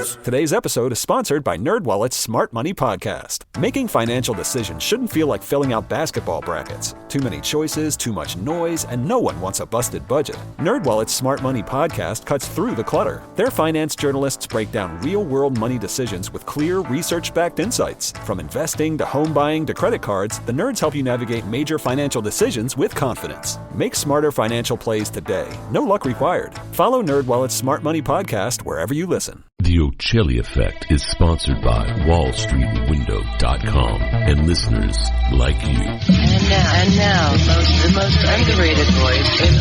news. Today's episode is sponsored by NerdWallet's Smart Money Podcast. Making financial decisions shouldn't feel like filling out basketball brackets. Too many choices, too much noise, and no one wants a busted budget. NerdWallet's Smart Money Podcast cuts through the clutter. Their finance journalists break down real-world money decisions with clear, research-backed insights. From investing to home buying to credit cards, the nerds help you navigate major financial decisions with confidence. Make smarter financial plays today. No luck required. Follow NerdWallet's Smart Money Podcast wherever you listen. The Ochelli Effect is sponsored by WallStreetWindow.com and listeners like you. And now, the most underrated voice in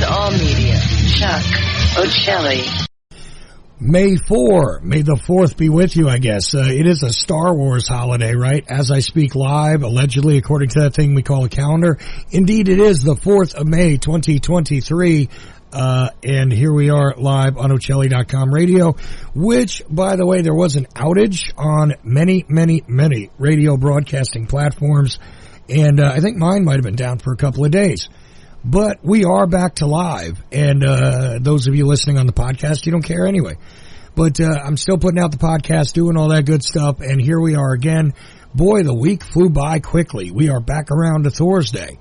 all media, Chuck Ochelli. May 4, may the 4th be with you, I guess. It is a Star Wars holiday, right? As I speak live, allegedly, according to that thing we call a calendar. Indeed, it is the 4th of May, 2023. And here we are live on Ochelli.com radio, which, by the way, there was an outage on many radio broadcasting platforms. And I think mine might have been down for a couple of days. But we are back to live, and those of you listening on the podcast, you don't care anyway. But I'm still putting out the podcast, doing all that good stuff, and here we are again. Boy, the week flew by quickly. We are back around to Thursday.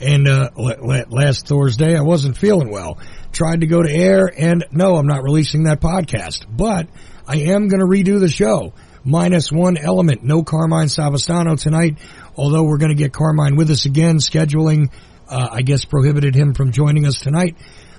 And last Thursday, I wasn't feeling well. Tried to go to air, and no, I'm not releasing that podcast. But I am going to redo the show. Minus one element. No Carmine Savastano tonight, although we're going to get Carmine with us again. Scheduling, I guess, prohibited him from joining us tonight.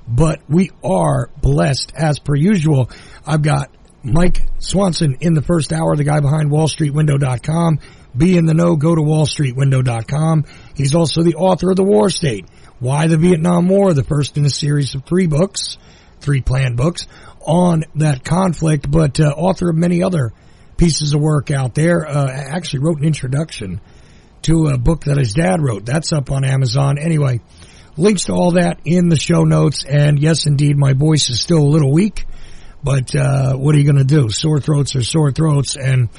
But we are blessed, as per usual. I've got Mike Swanson in the first hour, the guy behind WallStreetWindow.com. Be in the know, go to WallStreetWindow.com. He's also the author of The War State, Why the Vietnam War, the first in a series of 3 planned books on that conflict, but author of many other pieces of work out there. Actually wrote an introduction to a book that his dad wrote. That's up on Amazon. Anyway, links to all that in the show notes. And yes, indeed, my voice is still a little weak, but what are you going to do? Sore throats are sore throats, and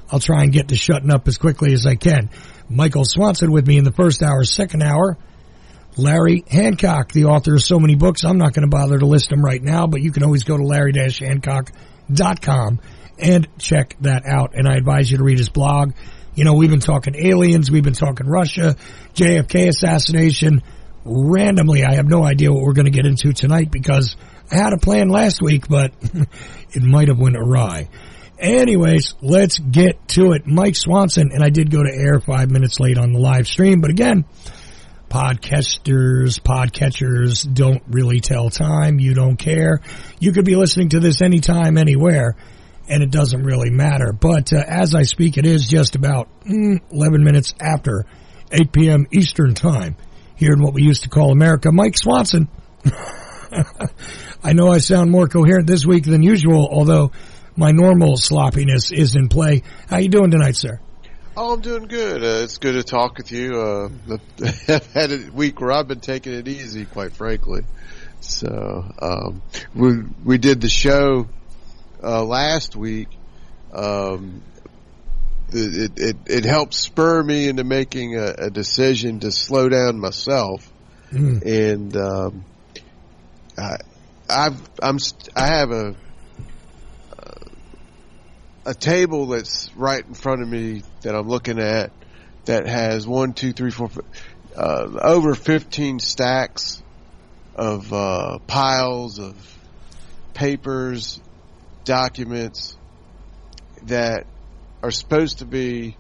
I'll try and get to shutting up as quickly as I can. Michael Swanson with me in the first hour. Second hour, Larry Hancock, the author of so many books. I'm not going to bother to list them right now, but you can always go to larry-hancock.com and check that out. And I advise you to read his blog. You know, we've been talking aliens, we've been talking Russia, JFK assassination. Randomly, I have no idea what we're going to get into tonight because I had a plan last week, but it might have went awry. Anyways, let's get to it. Mike Swanson, and I did go to air 5 minutes late on the live stream, but again, podcasters, podcatchers don't really tell time. You don't care. You could be listening to this anytime, anywhere, and it doesn't really matter. But as I speak, it is just about 11 minutes after 8 p.m. Eastern Time here in what we used to call America. Mike Swanson. I know I sound more coherent this week than usual, although my normal sloppiness is in play. How you doing tonight, sir? Oh, I'm doing good. It's good to talk with you. I've had a week where I've been taking it easy, quite frankly. So we did the show last week. It helped spur me into making a decision to slow down myself, and I have a table that's right in front of me that I'm looking at that has 1, 2, 3, 4, over 15 stacks of piles of papers, documents that are supposed to be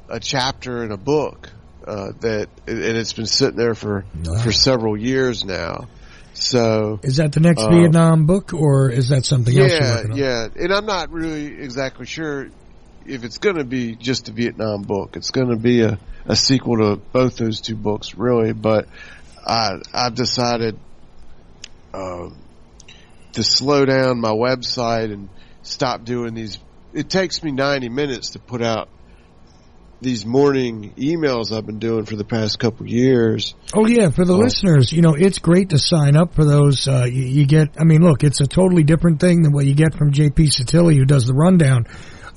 a chapter in a book and it's been sitting there for several years now. So is that the next Vietnam book, or is that something else you're working on? Yeah, and I'm not really exactly sure if it's going to be just a Vietnam book. It's going to be a sequel to both those 2 books, really. But I've decided to slow down my website and stop doing these. It takes me 90 minutes to put out these morning emails I've been doing for the past couple of years. Oh, yeah, for the listeners, you know, it's great to sign up for those. You get, I mean, look, it's a totally different thing than what you get from J.P. Satilli, who does the rundown.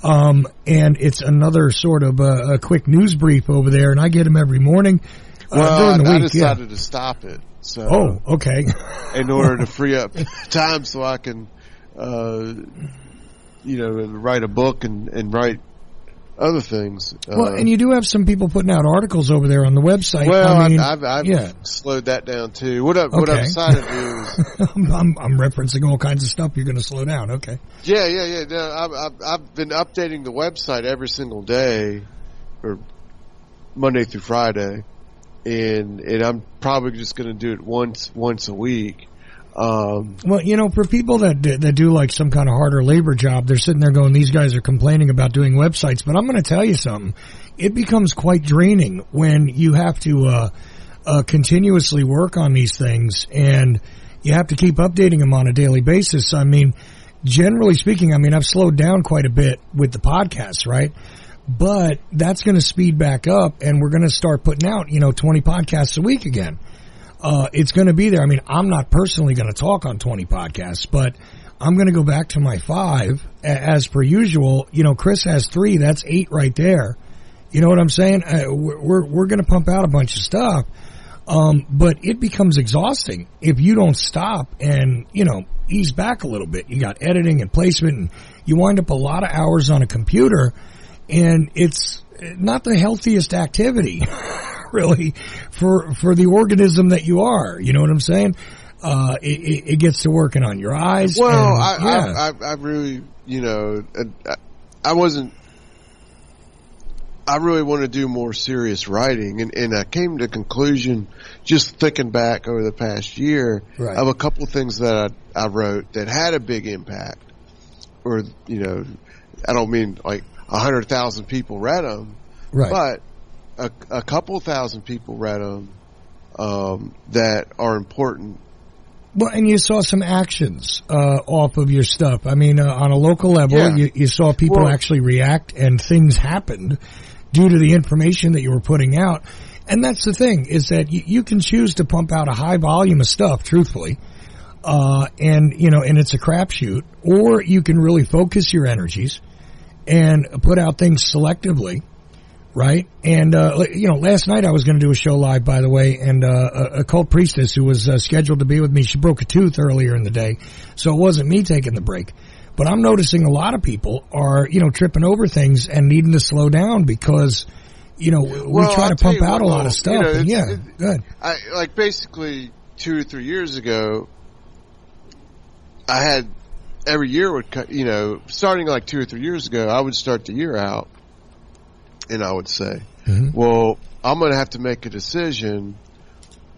And it's another sort of a quick news brief over there, and I get them every morning during the week. I decided to stop it. So, oh, okay. in order to free up time so I can and write a book and write other things. Well, and you do have some people putting out articles over there on the website. Well, I mean, I've slowed that down too. What I've decided to do is I'm referencing all kinds of stuff. You're going to slow down, okay? Yeah. No, I've been updating the website every single day, or Monday through Friday, and I'm probably just going to do it once a week. Well, for people that do like some kind of harder labor job, they're sitting there going, these guys are complaining about doing websites. But I'm going to tell you something. It becomes quite draining when you have to continuously work on these things, and you have to keep updating them on a daily basis. I mean, generally speaking, I've slowed down quite a bit with the podcasts, right? But that's going to speed back up, and we're going to start putting out, 20 podcasts a week again. It's going to be there. I'm not personally going to talk on 20 podcasts, but I'm going to go back to my 5 as per usual. Chris has 3. That's 8 right there. You know what I'm saying? We're going to pump out a bunch of stuff. But it becomes exhausting if you don't stop and, ease back a little bit. You got editing and placement, and you wind up a lot of hours on a computer, and it's not the healthiest activity. Really, for the organism that you are, you know what I'm saying? It gets to working on your eyes. Well, I really, I really want to do more serious writing, and I came to the conclusion, just thinking back over the past year, of a couple of things that I wrote that had a big impact, or I don't mean like 100,000 people read them, but a couple thousand people read them that are important. Well, and you saw some actions off of your stuff. On a local level, you saw people actually react, and things happened due to the information that you were putting out. And that's the thing, is that you can choose to pump out a high volume of stuff, truthfully, and it's a crapshoot, or you can really focus your energies and put out things selectively. Right? And, last night I was going to do a show live, by the way, and a cult priestess who was scheduled to be with me, she broke a tooth earlier in the day, so it wasn't me taking the break. But I'm noticing a lot of people are, tripping over things and needing to slow down because, we try to pump out a lot of stuff. Good. Basically 2 or 3 years ago, I had every year would cut, starting like 2 or 3 years ago, I would start the year out. And I would say, well, I'm going to have to make a decision.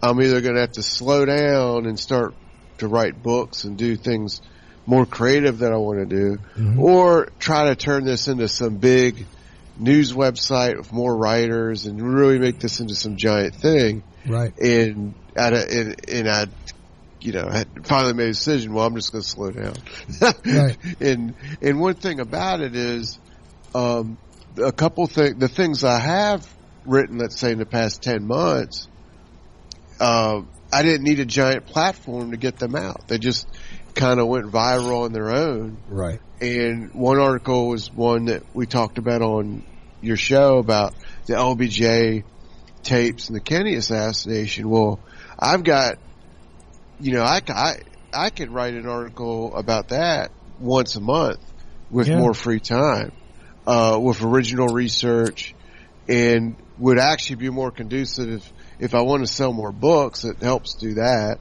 I'm either going to have to slow down and start to write books and do things more creative that I want to do, or try to turn this into some big news website with more writers and really make this into some giant thing. Right. And I had finally made a decision. Well, I'm just going to slow down. Right. And one thing about it is, a couple things, the things I have written, let's say in the past 10 months, I didn't need a giant platform to get them out. They just kind of went viral on their own. Right. And one article was one that we talked about on your show about the LBJ tapes and the Kennedy assassination. Well, I've got, I could write an article about that once a month with more free time. With original research, and would actually be more conducive if I want to sell more books. It helps do that,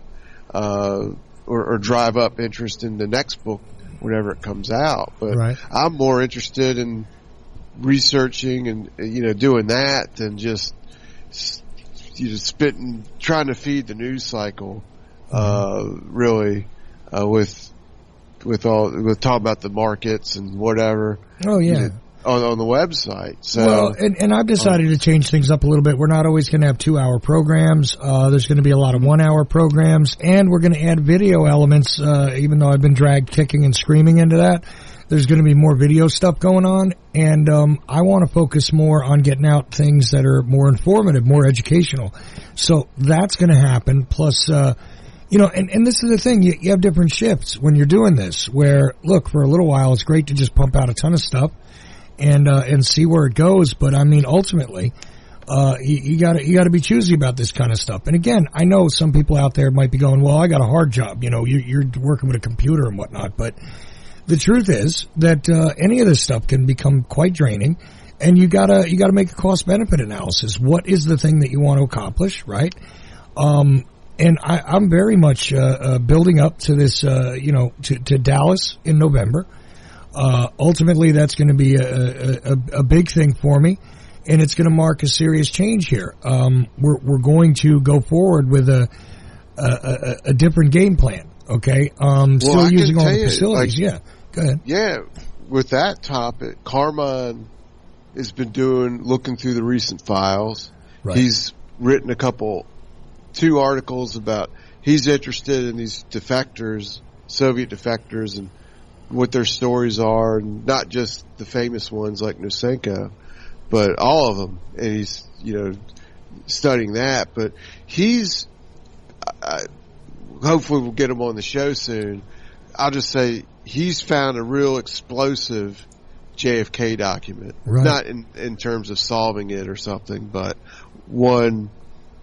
or drive up interest in the next book whenever it comes out. But I'm more interested in researching and doing that than just spitting, trying to feed the news cycle. Really, with talking about the markets and whatever. Oh yeah. On the website. So, well, and I've decided to change things up a little bit. We're not always going to have 2-hour programs. There's going to be a lot of 1-hour programs, and we're going to add video elements, even though I've been dragged kicking and screaming into that. There's going to be more video stuff going on, and I want to focus more on getting out things that are more informative, more educational. So that's going to happen. Plus, and this is the thing, you have different shifts when you're doing this, where, look, for a little while, it's great to just pump out a ton of stuff and see where it goes. But ultimately, you gotta be choosy about this kind of stuff. And again, I know some people out there might be going, well, I got a hard job. You're working with a computer and whatnot, but the truth is that any of this stuff can become quite draining, and you gotta make a cost benefit analysis. What is the thing that you want to accomplish, right? And I'm very much building up to this, to Dallas in November. Ultimately, that's going to be a big thing for me, and it's going to mark a serious change here. We're going to go forward with a different game plan. Okay, still using all the facilities. Yeah, go ahead. Yeah, with that topic, Carmine has been looking through the recent files. Right. He's written 2 articles about he's interested in these defectors, Soviet defectors, and what their stories are, and not just the famous ones like Nosenko, but all of them. And he's, studying that. But he's, hopefully we'll get him on the show soon. I'll just say he's found a real explosive JFK document. Right. Not in terms of solving it or something, but one,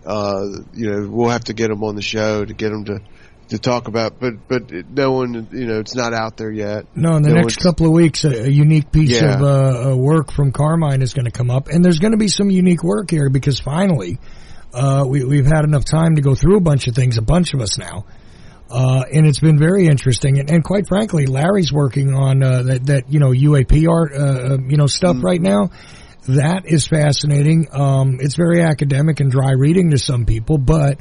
we'll have to get him on the show to get him to talk about, but no one, it's not out there yet. No, in the next couple of weeks, a unique piece of work from Carmine is going to come up, and there's going to be some unique work here because finally, we've had enough time to go through a bunch of things, a bunch of us now, and it's been very interesting. And quite frankly, Larry's working on that UAP art, stuff right now. That is fascinating. It's very academic and dry reading to some people, but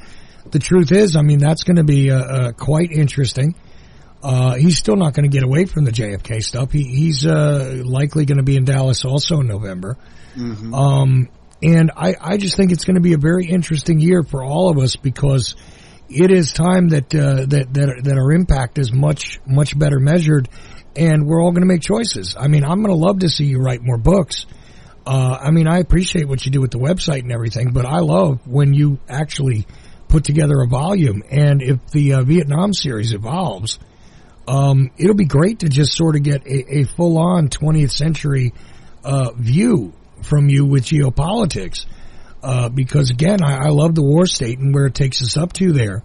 the truth is, that's going to be quite interesting. He's still not going to get away from the JFK stuff. He's likely going to be in Dallas also in November. Mm-hmm. And I just think it's going to be a very interesting year for all of us because it is time that our impact is much better measured, and we're all going to make choices. I'm going to love to see you write more books. I appreciate what you do with the website and everything, but I love when you actually put together a volume. And if the Vietnam series evolves, it'll be great to just sort of get a full-on 20th century view from you with geopolitics. Because, again, I love the war state and where it takes us up to there.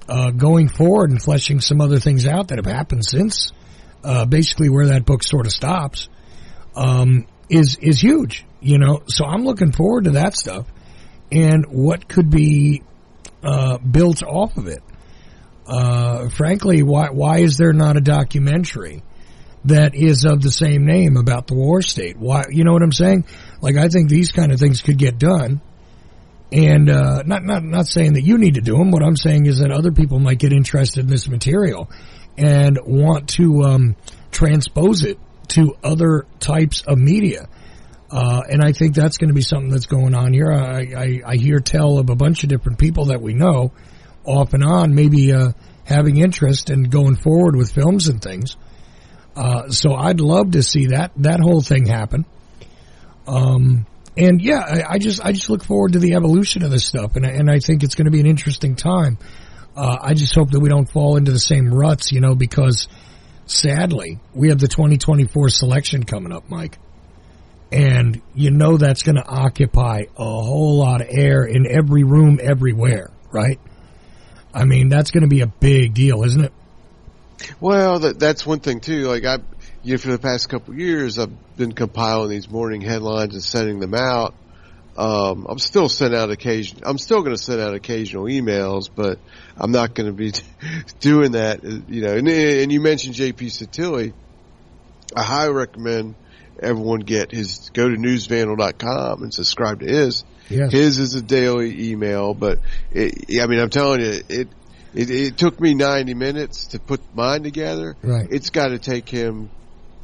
Going forward and fleshing some other things out that have happened since basically where that book sort of stops. Is huge, so I'm looking forward to that stuff and what could be built off of it. Frankly, why is there not a documentary that is of the same name about the war state? Why, you know what I'm saying? Like, I think these kind of things could get done, and not saying that you need to do them. What I'm saying is that other people might get interested in this material and want to transpose it to other types of media. And I think that's going to be something that's going on here. I hear tell of a bunch of different people that we know off and on, maybe having interest in going forward with films and things. So I'd love to see that whole thing happen. And yeah, I just look forward to the evolution of this stuff, and I think it's going to be an interesting time. I just hope that we don't fall into the same ruts, because sadly, we have the 2024 selection coming up, Mike. And that's going to occupy a whole lot of air in every room everywhere, right? That's going to be a big deal, isn't it? Well, that's one thing too. Like for the past couple of years, I've been compiling these morning headlines and sending them out. I'm still going to send out occasional emails, but I'm not going to be doing that, and you mentioned JP Satili. I highly recommend everyone go to newsvandal.com and subscribe to his. Yes. His is a daily email, but I'm telling you, it took me 90 minutes to put mine together. Right. It's got to take him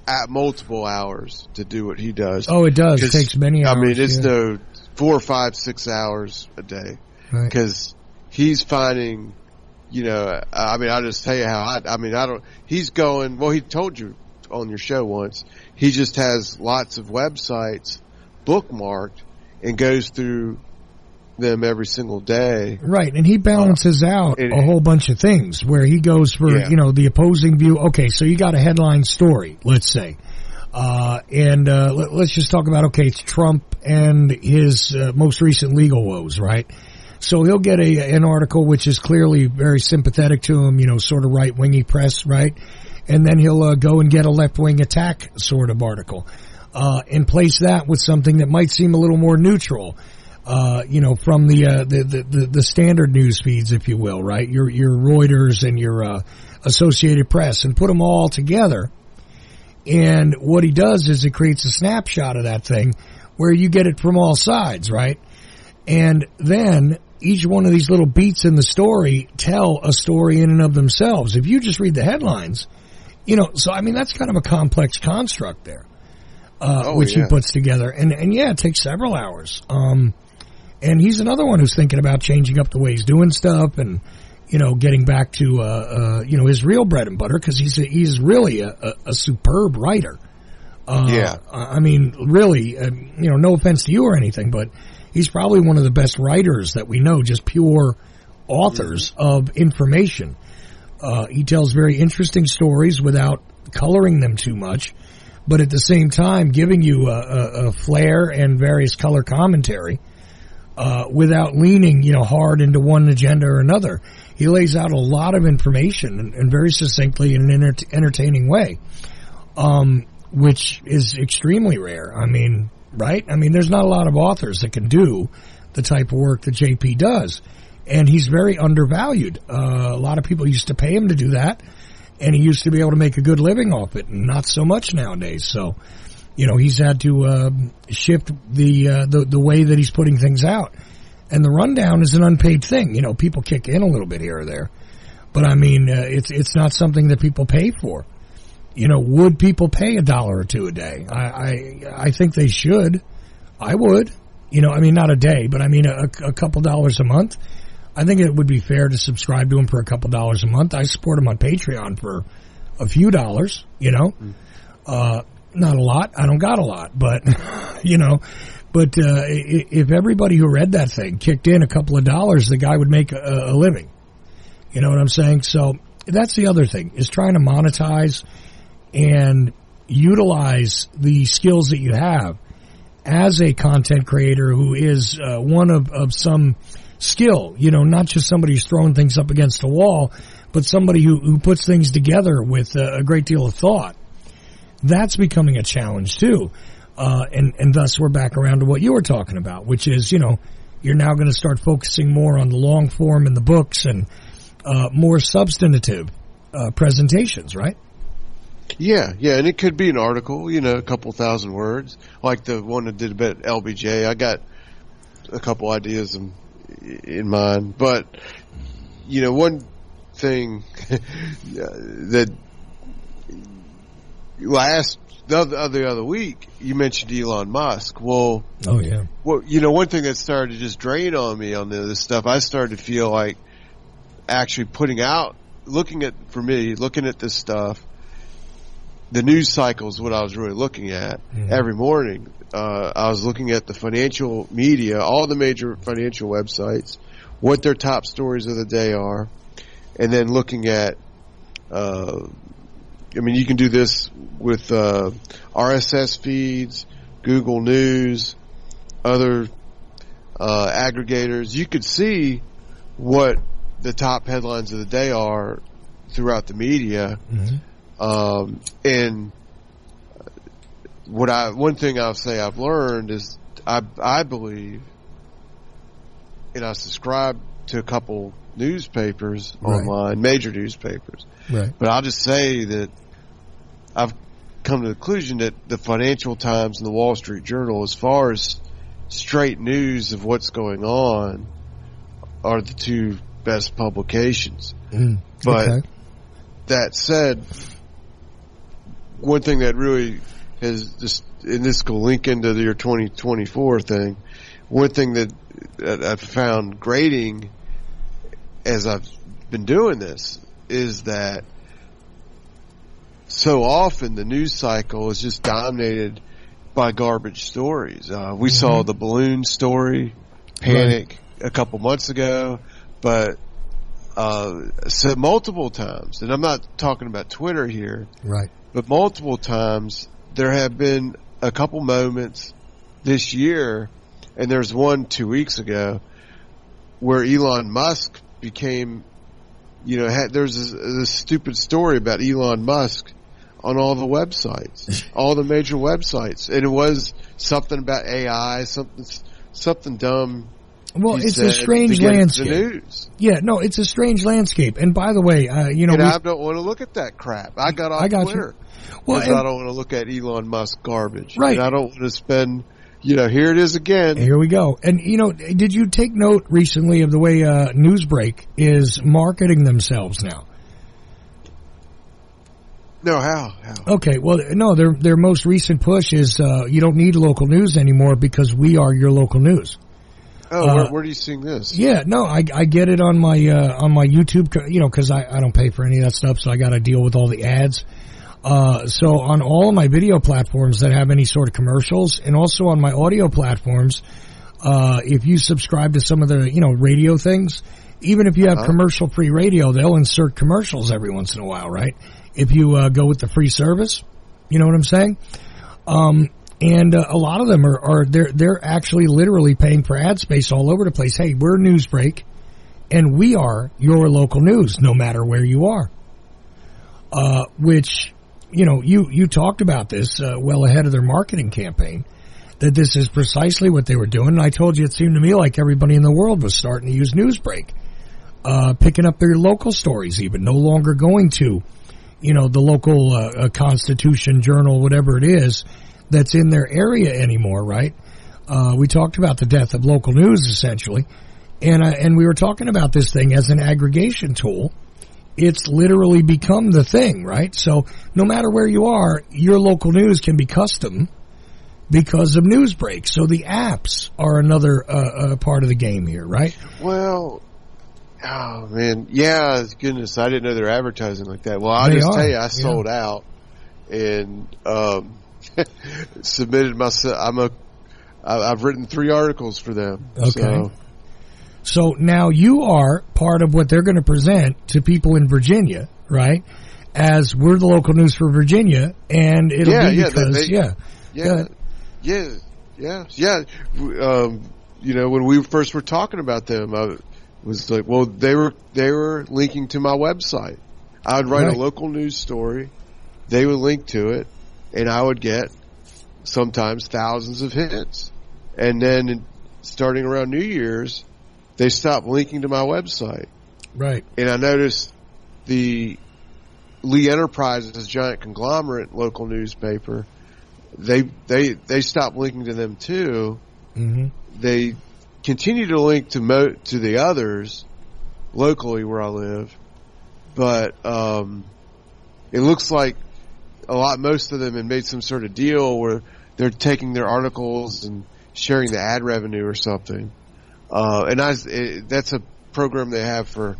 at multiple hours to do what he does. Oh, it does. It takes many hours. It's no 4, 5, 6 hours a day. Right. Because he's finding, I'll just tell you how he's going, well, he told you on your show once, he just has lots of websites bookmarked and goes through them every single day. Right, and he balances out a whole bunch of things where he goes for, the opposing view. Okay, so you got a headline story, let's say. Let's just talk about, it's Trump and his most recent legal woes, right? So he'll get an article which is clearly very sympathetic to him, sort of right-wingy press, right? and then he'll go and get a left-wing attack sort of article, and place that with something that might seem a little more neutral, from the standard news feeds, if you will, right? Your Reuters and your Associated Press, and put them all together. And what he does is it creates a snapshot of that thing where you get it from all sides, right? And then each one of these little beats in the story tell a story in and of themselves. If you just read the headlines, that's kind of a complex construct there, which he puts together. And yeah, it takes several hours. And he's another one who's thinking about changing up the way he's doing stuff and, getting back to, his real bread and butter, because he's really a superb writer. I mean, really, no offense to you or anything, but he's probably one of the best writers that we know, just pure authors of information. He tells very interesting stories without coloring them too much, but at the same time giving you a flair and various color commentary, without leaning, hard into one agenda or another. He lays out a lot of information and very succinctly in an entertaining way, which is extremely rare. I mean, right? I mean, there's not a lot of authors that can do the type of work that JP does, and he's very undervalued. A lot of people used to pay him to do that, and he used to be able to make a good living off it, and not so much nowadays. So, he's had to shift the way that he's putting things out. And the rundown is an unpaid thing. People kick in a little bit here or there. But, I mean, it's not something that people pay for. Would people pay $1 or $2 a day? I think they should. I would. Not a day, but I mean a couple dollars a month. I think it would be fair to subscribe to him for a couple dollars a month. I support him on Patreon for a few dollars, not a lot. I don't got a lot, but, but if everybody who read that thing kicked in a couple of dollars, the guy would make a living. You know what I'm saying? So that's the other thing, is trying to monetize and utilize the skills that you have as a content creator who is one of some skill, not just somebody who's throwing things up against a wall, but somebody who puts things together with a great deal of thought. That's becoming a challenge too. And thus we're back around to what you were talking about, which is, you're now going to start focusing more on the long form in the books and more substantive presentations, right? Yeah, and it could be an article, a couple thousand words, like the one that did about LBJ. I got a couple ideas in mind, but one thing that the other week you mentioned Elon Musk. Well, oh yeah. Well, one thing that started to just drain on me on this stuff, I started to feel like actually looking at this stuff. The news cycle is what I was really looking at every morning. I was looking at the financial media, all the major financial websites, what their top stories of the day are, and then looking at, you can do this with RSS feeds, Google News, other aggregators. You could see what the top headlines of the day are throughout the media. Mm-hmm. And one thing I'll say I've learned is I believe, and I subscribe to a couple newspapers online, major newspapers. Right. But I'll just say that I've come to the conclusion that the Financial Times and the Wall Street Journal, as far as straight news of what's going on, are the two best publications. But that said, one thing that really has just, and this will link into your 2024 thing, one thing that I've found grating as I've been doing this is that so often the news cycle is just dominated by garbage stories. We saw the balloon story, panic, a couple months ago, but so multiple times, and I'm not talking about Twitter here, right? But multiple times there have been a couple moments this year, and there's one 2 weeks ago, where Elon Musk became there's this stupid story about Elon Musk on all the websites, all the major websites, and it was something about AI, something dumb. Well, it's a strange landscape. The news. Yeah, no, it's a strange landscape. And by the way, I don't want to look at that crap. I got off Twitter. Well, I don't want to look at Elon Musk garbage. Right. And I don't want to spend, here it is again. Here we go. And, did you take note recently of the way Newsbreak is marketing themselves now? No, how? Okay, well, no, their most recent push is you don't need local news anymore because we are your local news. Oh, where are you seeing this? Yeah, no, I get it on my YouTube, because I don't pay for any of that stuff, so I got to deal with all the ads. So on all of my video platforms that have any sort of commercials, and also on my audio platforms, if you subscribe to some of the radio things, even if you have commercial-free radio, they'll insert commercials every once in a while, right? If you go with the free service, you know what I'm saying? And a lot of them they're actually literally paying for ad space all over the place. Hey, we're Newsbreak, and we are your local news, no matter where you are. Which, you talked about this well ahead of their marketing campaign, that this is precisely what they were doing. And I told you it seemed to me like everybody in the world was starting to use Newsbreak, picking up their local stories, even no longer going to, the local Constitution Journal, whatever it is, that's in their area anymore, right? We talked about the death of local news, essentially, and we were talking about this thing as an aggregation tool. It's literally become the thing, right? So no matter where you are, your local news can be custom because of Newsbreak. So the apps are another part of the game here, right? Well, oh man, yeah, goodness, I didn't know they're advertising like that. Well, I'll just tell you, I sold out and submitted myself. I've written 3 articles for them. Okay. So now you are part of what they're going to present to people in Virginia, right? As we're the local news for Virginia, and it'll be because when we first were talking about them, I was like, well, they were linking to my website. I would write a local news story, they would link to it, and I would get sometimes thousands of hits. And then starting around New Year's, they stopped linking to my website. Right. And I noticed the Lee Enterprises giant conglomerate local newspaper, they stopped linking to them too. Mm-hmm. They continue to link to the others locally where I live, but it looks like most of them had made some sort of deal where they're taking their articles and sharing the ad revenue or something. That's a program they have for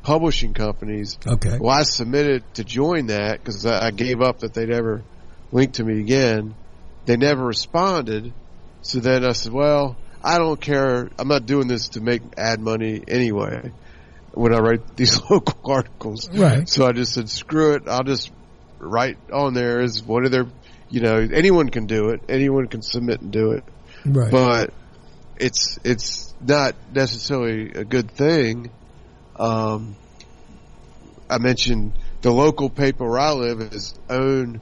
publishing companies. Okay. Well, I submitted to join that because I gave up that they'd ever link to me again. They never responded. So then I said, well, I don't care. I'm not doing this to make ad money anyway when I write these local articles. Right. So I just said, screw it. I'll just write on there as one of their, anyone can do it. Anyone can submit and do it. Right. But it's not necessarily a good thing. I mentioned the local paper where I live is owned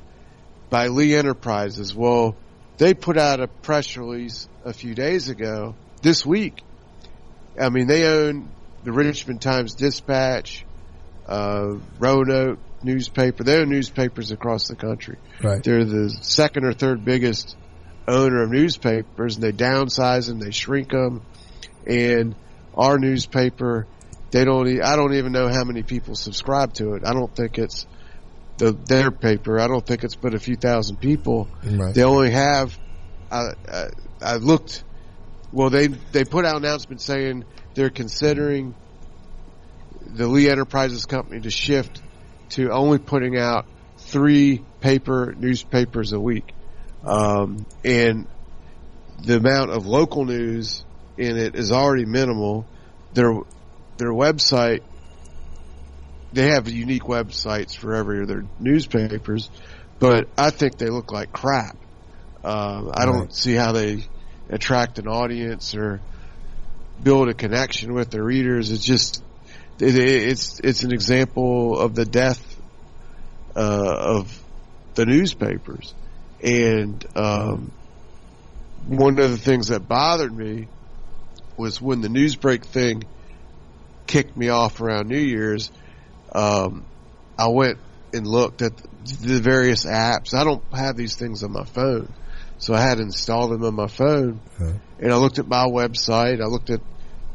by Lee Enterprises. Well, they put out a press release a few days ago, this week. I mean, they own the Richmond Times-Dispatch, Roanoke newspaper. They own newspapers across the country. Right. They're the second or third biggest owner of newspapers, and they downsize them, they shrink them. And our newspaper, I don't even know how many people subscribe to it. I don't think it's their paper. I don't think it's but a few thousand people. Right. They only have, I looked, well, they put out announcements saying they're considering the Lee Enterprises company to shift to only putting out 3 newspapers a week. And the amount of local news in it is already minimal. Their website, they have unique websites for every of their newspapers, but I think they look like crap. I don't see how they attract an audience or build a connection with their readers. It's just, it's an example of the death of the newspapers. And one of the things that bothered me was when the Newsbreak thing kicked me off around New Year's. I went and looked at the various apps. I don't have these things on my phone, so I had to install them on my phone. And I looked at my website. I looked at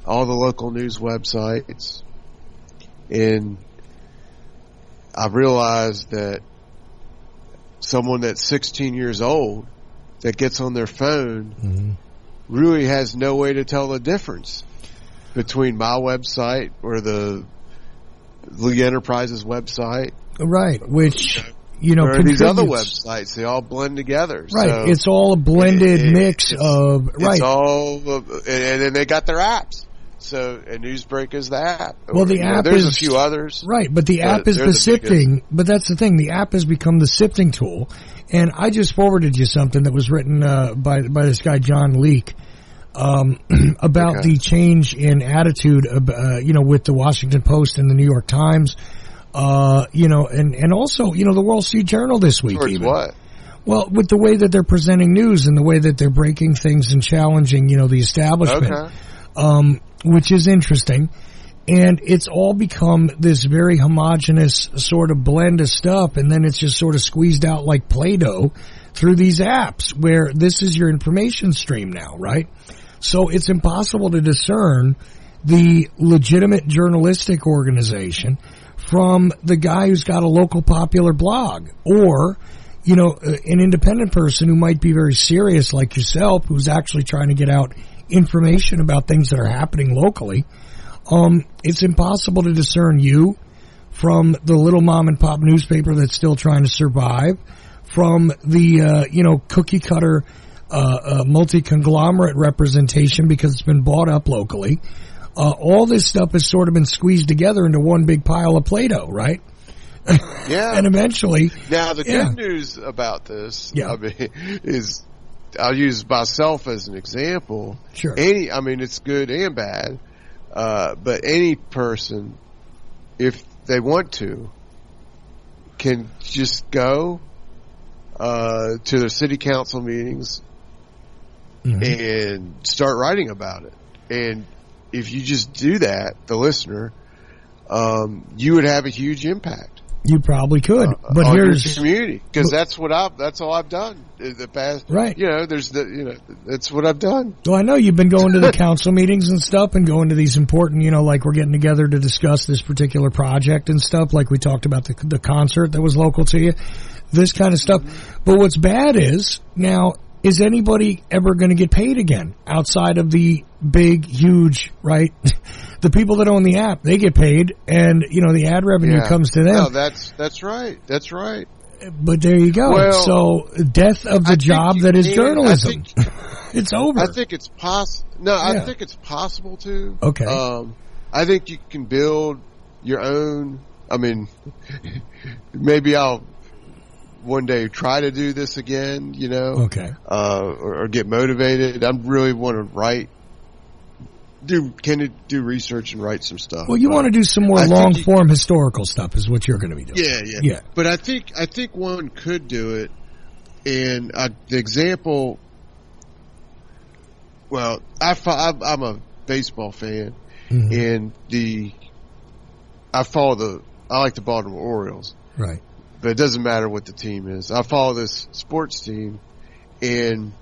all the local news websites, and I realized that someone that's 16 years old that gets on their phone really has no way to tell the difference between my website or the League Enterprises website. Right, which, or these other websites, they all blend together. Right, so it's all a blended mix of, right. It's all, and then they got their apps. So, and Newsbreak is the app. Well, the app there's is, a few others. Right, but the app is the sifting, but that's the thing, the app has become the sifting tool. And I just forwarded you something that was written, by this guy, John Leake, about the change in attitude, with the Washington Post and the New York Times, and also, the Wall Street Journal this week. Towards even. What? Well, with the way that they're presenting news and the way that they're breaking things and challenging, the establishment, which is interesting. And it's all become this very homogenous sort of blend of stuff, and then it's just sort of squeezed out like Play-Doh through these apps where this is your information stream now, right? So it's impossible to discern the legitimate journalistic organization from the guy who's got a local popular blog, or, an independent person who might be very serious like yourself, who's actually trying to get out information about things that are happening locally. It's impossible to discern you from the little mom and pop newspaper that's still trying to survive, from the, cookie cutter, multi-conglomerate representation because it's been bought up locally. All this stuff has sort of been squeezed together into one big pile of Play-Doh, right? Yeah. And eventually. Now, the good news about this, is I'll use myself as an example. Sure. It's good and bad. But any person, if they want to, can just go to their city council meetings and start writing about it. And if you just do that, the listener, you would have a huge impact. You probably could, but on here's your community, because that's all I've done in the past. Right. That's what I've done. Well, I know you've been going to the council meetings and stuff, and going to these important, like we're getting together to discuss this particular project and stuff, like we talked about the concert that was local to you, this kind of stuff. But what's bad is, now, is anybody ever going to get paid again outside of the big, huge, right? The people that own the app, they get paid, and, the ad revenue comes to them. No, that's right. That's right. But there you go. Well, so, death of the job that is journalism. It's over. I think it's possible. No, I think it's possible to. Okay. I think you can build your own. Maybe I'll one day try to do this again, Okay. Or get motivated. I really want to write. Do research and write some stuff. Well, you want to do some more long form historical stuff is what you're going to be doing. Yeah. But I think one could do it. And the example, well, I'm a baseball fan, and I like the Baltimore Orioles. Right. But it doesn't matter what the team is. I follow this sports team, and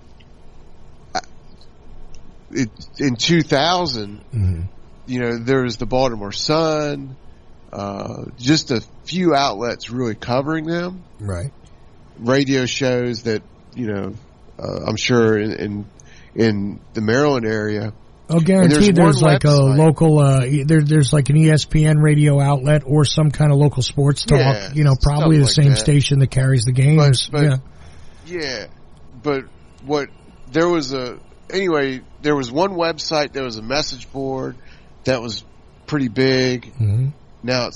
in 2000, there was the Baltimore Sun, just a few outlets really covering them. Right. Radio shows that, I'm sure in the Maryland area. Oh, guaranteed there's like a local, there's like an ESPN radio outlet or some kind of local sports talk, probably the same station that carries the games. But there was one website, there was a message board that was pretty big. Mm-hmm. Now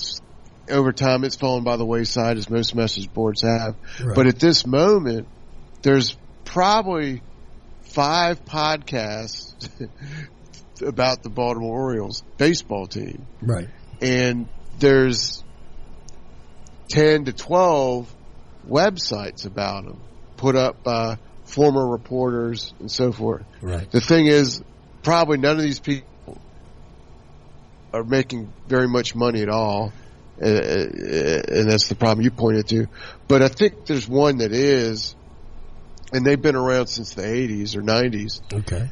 over time it's fallen by the wayside, as most message boards have. Right. But at this moment, there's probably 5 podcasts about the Baltimore Orioles baseball team. Right. and there's 10 to 12 websites about them put up by former reporters and so forth. Right. The thing is, probably none of these people are making very much money at all, and that's the problem you pointed to. But I think there's one that is, and they've been around since the 80s or 90s. Okay.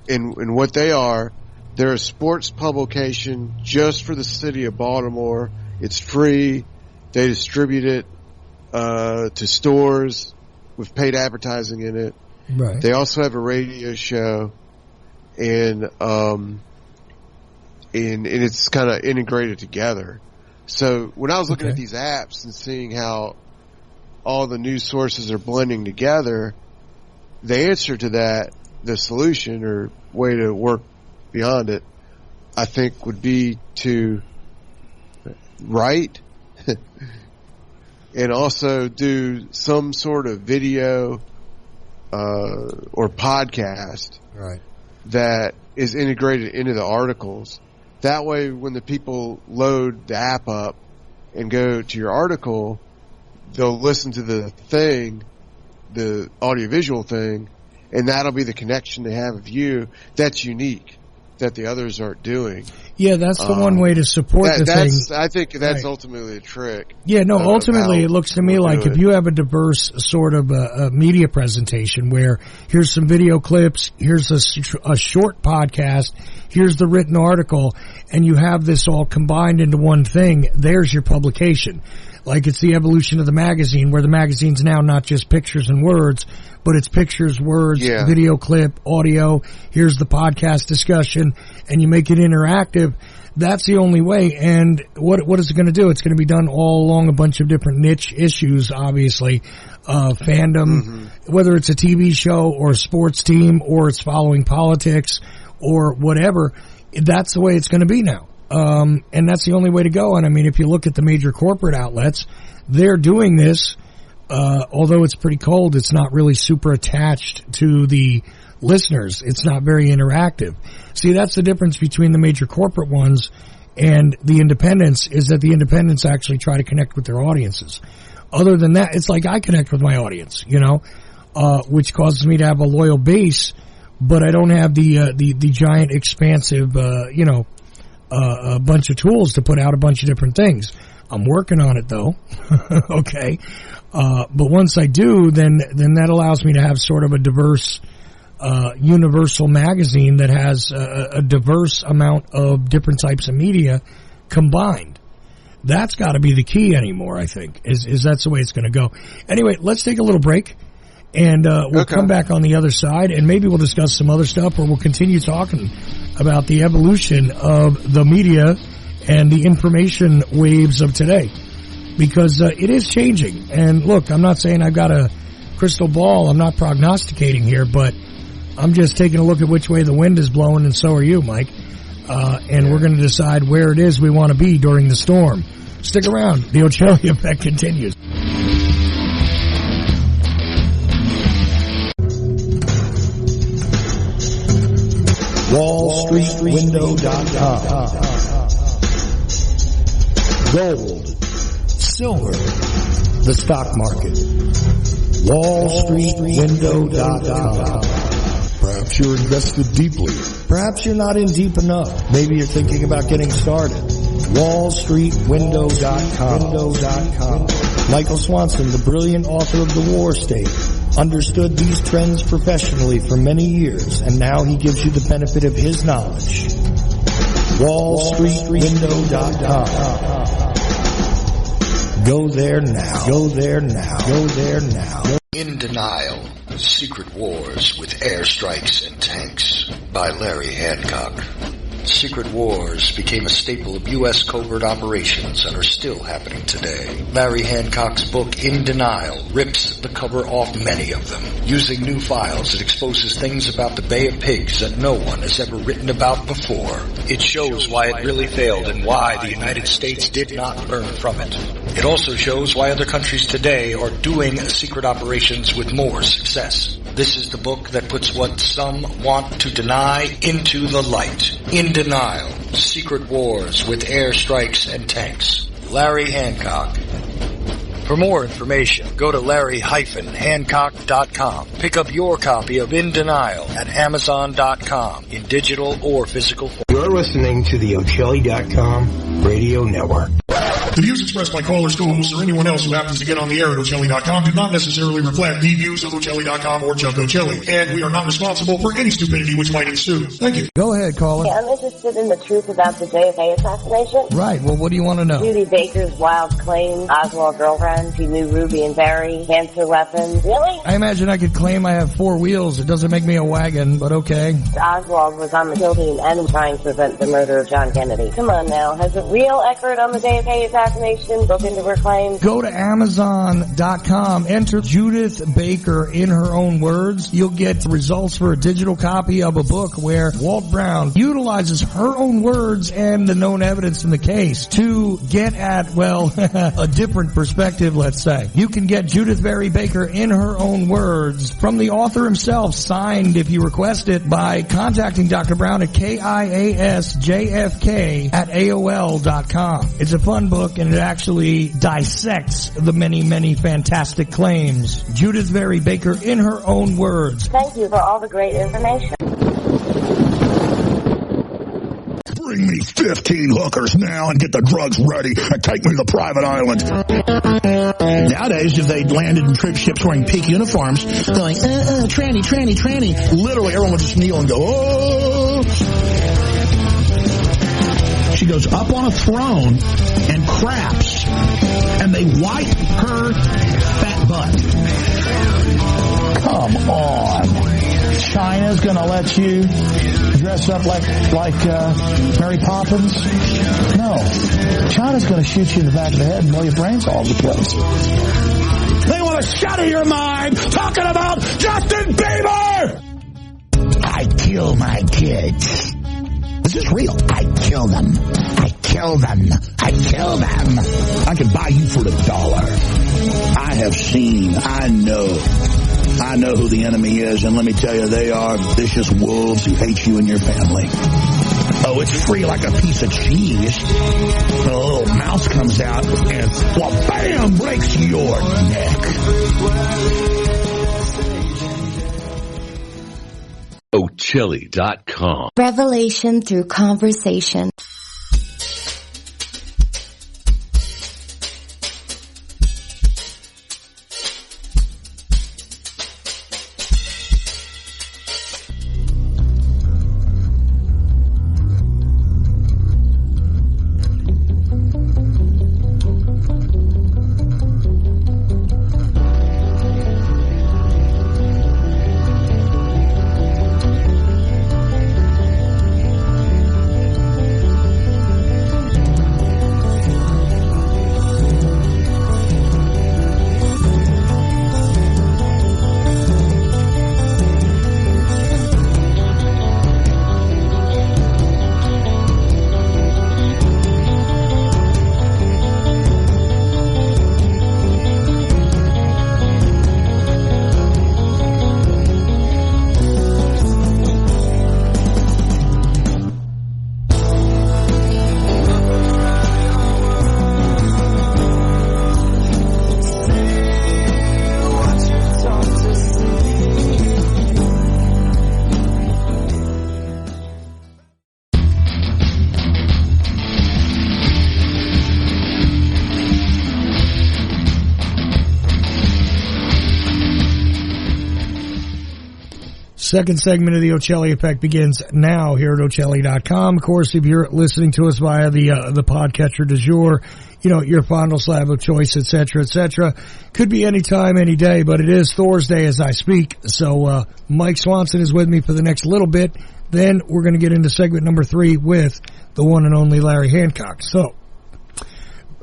And what they are, they're a sports publication just for the city of Baltimore. It's free. They distribute it to stores with paid advertising in it. Right. They also have a radio show, and it's kind of integrated together. So when I was looking at these apps and seeing how all the news sources are blending together, the answer to that, the solution or way to work beyond it, I think would be to write and also do some sort of video or podcast that is integrated into the articles. That way, when the people load the app up and go to your article, they'll listen to the thing, the audiovisual thing, and that'll be the connection they have with you that's unique, that the others aren't doing. Yeah, that's the one way to support the thing. I think that's ultimately a trick. Yeah, no, ultimately it looks to me like if you have a diverse sort of media presentation where here's some video clips, here's a short podcast, here's the written article, and you have this all combined into one thing, there's your publication. Like it's the evolution of the magazine, where the magazine's now not just pictures and words, but it's pictures, words, video clip, audio, here's the podcast discussion, and you make it interactive. That's the only way. And what is it going to do? It's going to be done all along a bunch of different niche issues, obviously. Fandom, whether it's a TV show or a sports team or it's following politics or whatever, that's the way it's going to be now. And that's the only way to go. And I mean, if you look at the major corporate outlets, they're doing this. Although it's pretty cold, it's not really super attached to the listeners. It's not very interactive. See, that's the difference between the major corporate ones and the independents, is that the independents actually try to connect with their audiences. Other than that, it's like I connect with my audience, which causes me to have a loyal base, but I don't have the giant expansive, a bunch of tools to put out a bunch of different things. I'm working on it though. Okay. But once I do, then that allows me to have sort of a diverse, universal magazine that has a diverse amount of different types of media combined. That's got to be the key anymore, I think, is that's the way it's going to go. Anyway, let's take a little break, and we'll come back on the other side, and maybe we'll discuss some other stuff, or we'll continue talking about the evolution of the media and the information waves of today, because it is changing. And look, I'm not saying I've got a crystal ball. I'm not prognosticating here, but I'm just taking a look at which way the wind is blowing, and so are you, Mike. And we're going to decide where it is we want to be during the storm. Stick around. The Ochelli Effect continues. WallStreetWindow.com. Gold, silver, the stock market. WallStreetWindow.com. Perhaps you're invested deeply. Perhaps you're not in deep enough. Maybe you're thinking about getting started. WallStreetWindow.com. Michael Swanson, the brilliant author of The War State, understood these trends professionally for many years, and now he gives you the benefit of his knowledge. WallStreetWindow.com. Go there now. Go there now. Go there now. In Denial, Secret Wars with Airstrikes and Tanks by Larry Hancock. Secret wars became a staple of U.S. covert operations and are still happening today. Larry Hancock's book, In Denial, rips the cover off many of them. Using new files, it exposes things about the Bay of Pigs that no one has ever written about before. It shows why it really failed and why the United States did not learn from it. It also shows why other countries today are doing secret operations with more success. This is the book that puts what some want to deny into the light. In Denial, Secret Wars with Airstrikes and Tanks. Larry Hancock. For more information, go to larry-hancock.com. Pick up your copy of In Denial at amazon.com in digital or physical form. You're listening to the Ochelli.com radio network. The views expressed by callers, co-hosts, or anyone else who happens to get on the air at Ochelli.com do not necessarily reflect the views of Ochelli.com or Chuck Ochelli, and we are not responsible for any stupidity which might ensue. Thank you. Go ahead, caller. I'm interested in the truth about the JFK assassination. Right, well, what do you want to know? Judy Baker's wild claim, Oswald girlfriend, she knew Ruby and Barry, cancer weapons. Really? I imagine I could claim I have 4 wheels. It doesn't make me a wagon, but okay. Oswald was on the kill team and trying to prevent the murder of John Kennedy. Come on now, has a real expert on the JFK assassination looked into her claims? Go to Amazon.com, enter Judith Baker in her own words. You'll get results for a digital copy of a book where Walt Brown utilizes her own words and the known evidence in the case to get at, well, a different perspective, let's say. You can get Judith Barry Baker in her own words from the author himself, signed if you request it, by contacting Dr. Brown at KIASJFK@AOL.com. It's a fun book, and it actually dissects the many, many fantastic claims. Judith Barry Baker in her own words. Thank you for all the great information. Bring me 15 hookers now and get the drugs ready and take me to the private island. Nowadays, if they landed in troop ships wearing pink uniforms, they're like, tranny, tranny, tranny. Literally, everyone would just kneel and go, oh. She goes up on a throne and craps, and they wipe her fat butt. Come on. China's going to let you dress up like Mary Poppins? No. China's going to shoot you in the back of the head and blow your brains all over the place. They want to shatter your mind talking about Justin Bieber! I kill my kids. This is real. I kill them. I kill them. I kill them. I can buy you for $1. I have seen. I know who the enemy is, and let me tell you, they are vicious wolves who hate you and your family. Oh, it's free like a piece of cheese. A little mouse comes out and, well, bam, breaks your neck. Ochelli.com. Revelation through conversation. Second segment of the Ochelli Effect begins now here at Ochelli.com. Of course, if you're listening to us via the podcatcher du jour, you know, your fondle slab of choice, etc., etc. Could be any time, any day, but it is Thursday as I speak. So Mike Swanson is with me for the next little bit. Then we're going to get into segment number 3 with the one and only Larry Hancock. So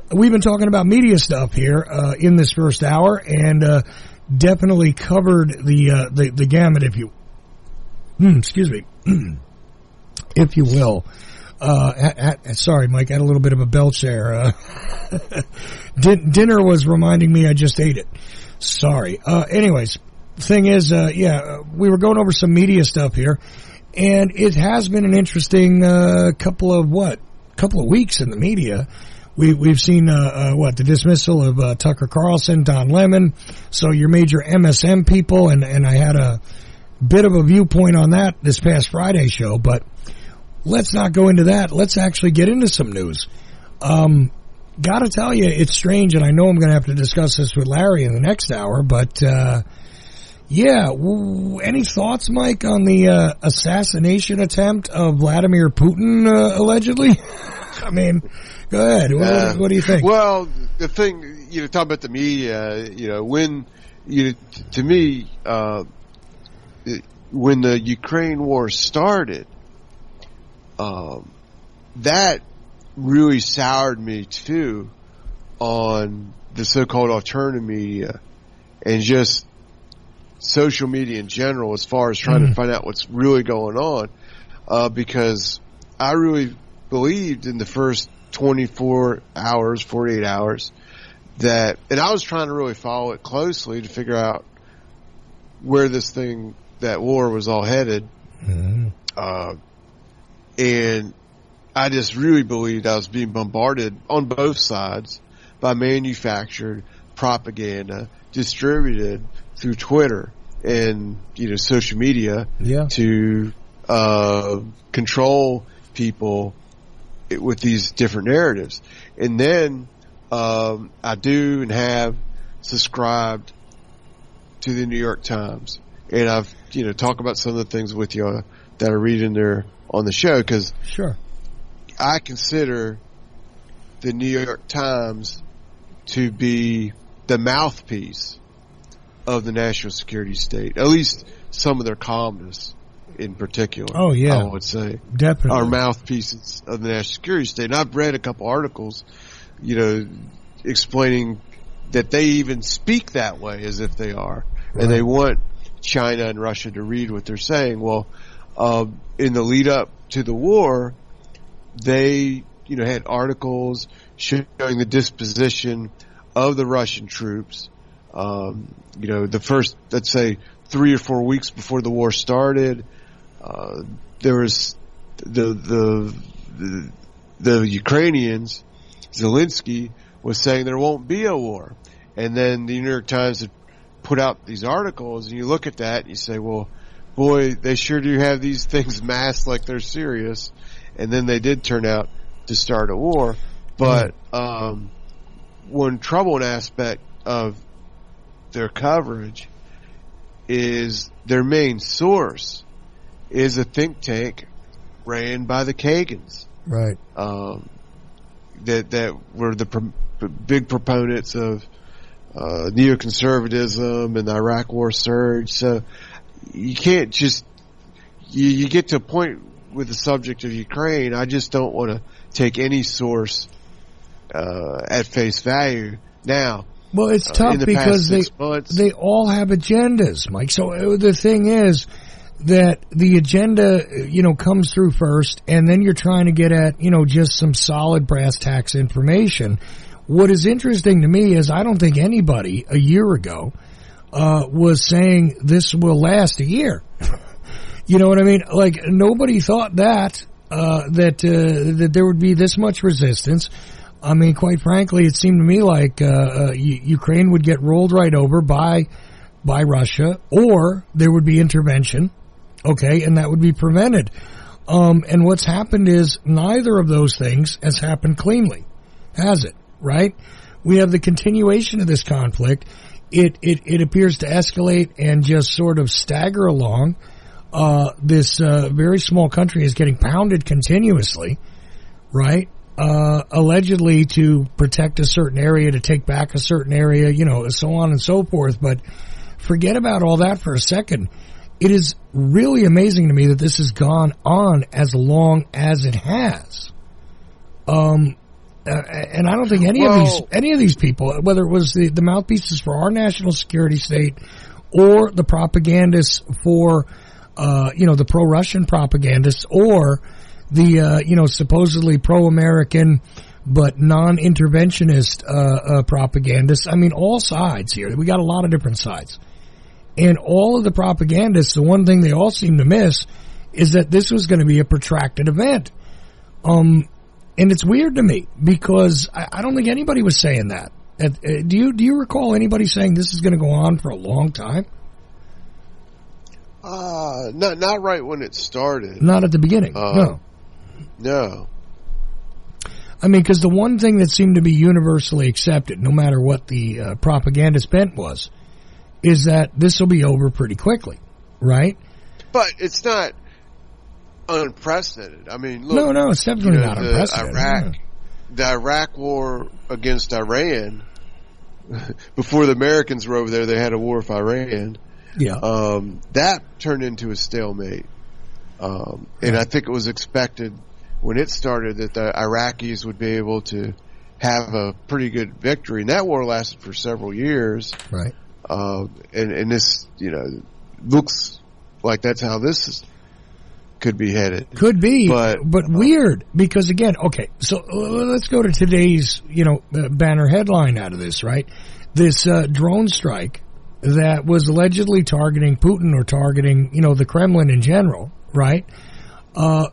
we've been talking about media stuff here in this first hour, and definitely covered the gamut, if you excuse me, if you will. Sorry, Mike, I had a little bit of a belch there. Dinner was reminding me I just ate it. Sorry. Anyways, thing is, we were going over some media stuff here, and it has been an interesting couple of weeks in the media. We've seen the dismissal of Tucker Carlson, Don Lemon, so your major MSM people, and I had a bit of a viewpoint on that this past Friday show, but let's not go into that. Let's actually get into some news. Gotta tell you, it's strange, and I know I'm going to have to discuss this with Larry in the next hour, but any thoughts, Mike, on the assassination attempt of Vladimir Putin, allegedly? I mean, go ahead. What do you think? Well, the thing, talk about the media, to me, when the Ukraine war started, that really soured me too on the so-called alternative media and just social media in general as far as trying to find out what's really going on, because I really believed in the first 24 hours, 48 hours that, and I was trying to really follow it closely to figure out where that war was all headed. And I just really believed I was being bombarded on both sides by manufactured propaganda distributed through Twitter and, social media to control people with these different narratives. And then I do and have subscribed to the New York Times, and I've talk about some of the things with you that I read in there on the show, because I consider the New York Times to be the mouthpiece of the national security state, at least some of their columnists in particular. Oh, yeah. I would say. Definitely. Are mouthpieces of the national security state. And I've read a couple articles, explaining that they even speak that way as if they are. Right. And they want China and Russia to read what they're saying. Well, in the lead up to the war, they, had articles showing the disposition of the Russian troops. The first, let's say, 3 or 4 weeks before the war started, there was the Ukrainians, Zelensky was saying there won't be a war. And then the New York Times had put out these articles, and you look at that and you say, well, boy, they sure do have these things masked like they're serious. And then they did turn out to start a war. But one troubling aspect of their coverage is their main source is a think tank ran by the Kagans. Right. That were the big proponents of neoconservatism and the Iraq War surge. So you can't just you get to a point with the subject of Ukraine. I just don't want to take any source at face value now. Well, it's tough because they all have agendas, Mike. So the thing is that the agenda, comes through first, and then you're trying to get at, just some solid brass tacks information. What is interesting to me is I don't think anybody a year ago was saying this will last a year. You know what I mean? Like, nobody thought that there would be this much resistance. I mean, quite frankly, it seemed to me like Ukraine would get rolled right over by Russia, or there would be intervention, okay, and that would be prevented. And what's happened is neither of those things has happened cleanly, has it? Right? We have the continuation of this conflict. It appears to escalate and just sort of stagger along. This very small country is getting pounded continuously, right? Allegedly to protect a certain area, to take back a certain area, so on and so forth. But forget about all that for a second. It is really amazing to me that this has gone on as long as it has. And I don't think any of these people, whether it was the mouthpieces for our national security state or the propagandists for, the pro-Russian propagandists, or the, supposedly pro-American but non-interventionist propagandists. I mean, all sides here. We got a lot of different sides. And all of the propagandists, the one thing they all seem to miss is that this was going to be a protracted event. And it's weird to me because I don't think anybody was saying that. Do you recall anybody saying this is going to go on for a long time? Not right when it started. Not at the beginning. No. I mean, because the one thing that seemed to be universally accepted, no matter what the propagandist bent was, is that this will be over pretty quickly, right? But it's not unprecedented. I mean, look. No, it's definitely not unprecedented. The Iraq war against Iran, before the Americans were over there, they had a war with Iran. Yeah. That turned into a stalemate. And I think it was expected when it started that the Iraqis would be able to have a pretty good victory. And that war lasted for several years. Right. And this, looks like that's how this could be headed. Could be, but weird because again, okay, so let's go to today's, banner headline out of this, right? This drone strike that was allegedly targeting Putin or targeting, the Kremlin in general, right?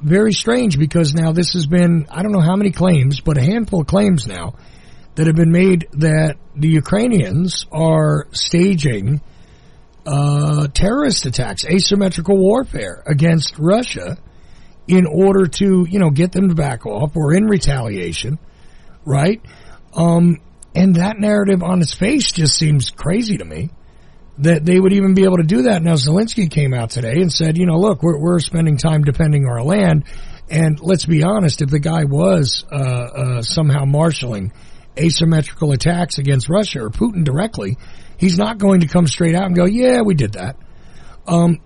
Very strange because now this has been, I don't know how many claims, but a handful of claims now that have been made that the Ukrainians are staging terrorist attacks, asymmetrical warfare against Russia in order to, get them to back off or in retaliation, right? And that narrative on its face just seems crazy to me that they would even be able to do that. Now, Zelensky came out today and said, look, we're spending time defending our land. And let's be honest, if the guy was somehow marshaling asymmetrical attacks against Russia or Putin directly, he's not going to come straight out and go, yeah, we did that.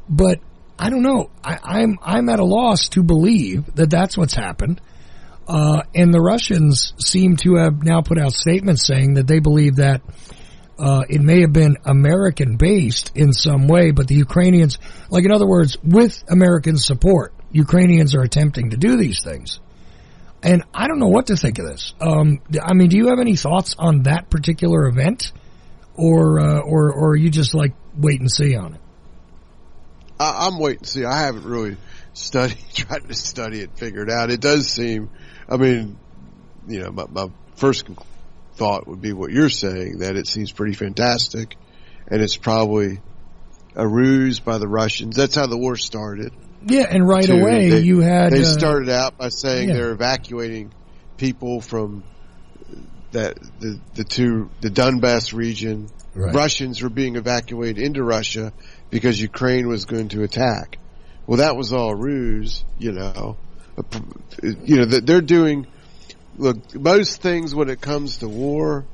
But I don't know. I'm at a loss to believe that that's what's happened. And the Russians seem to have now put out statements saying that they believe that it may have been American-based in some way, but the Ukrainians, like in other words, with American support, Ukrainians are attempting to do these things. And I don't know what to think of this. I mean, do you have any thoughts on that particular event? Or are you just like wait and see on it? I'm wait and see. I haven't really tried to study it, figure it out. It does seem, I mean, my first thought would be what you're saying, that it seems pretty fantastic, and it's probably a ruse by the Russians. That's how the war started. Yeah, and right away they started out by saying they're evacuating people from the Donbass region. Right. Russians were being evacuated into Russia because Ukraine was going to attack. Well, that was all ruse, that they're doing. Look, most things when it comes to war,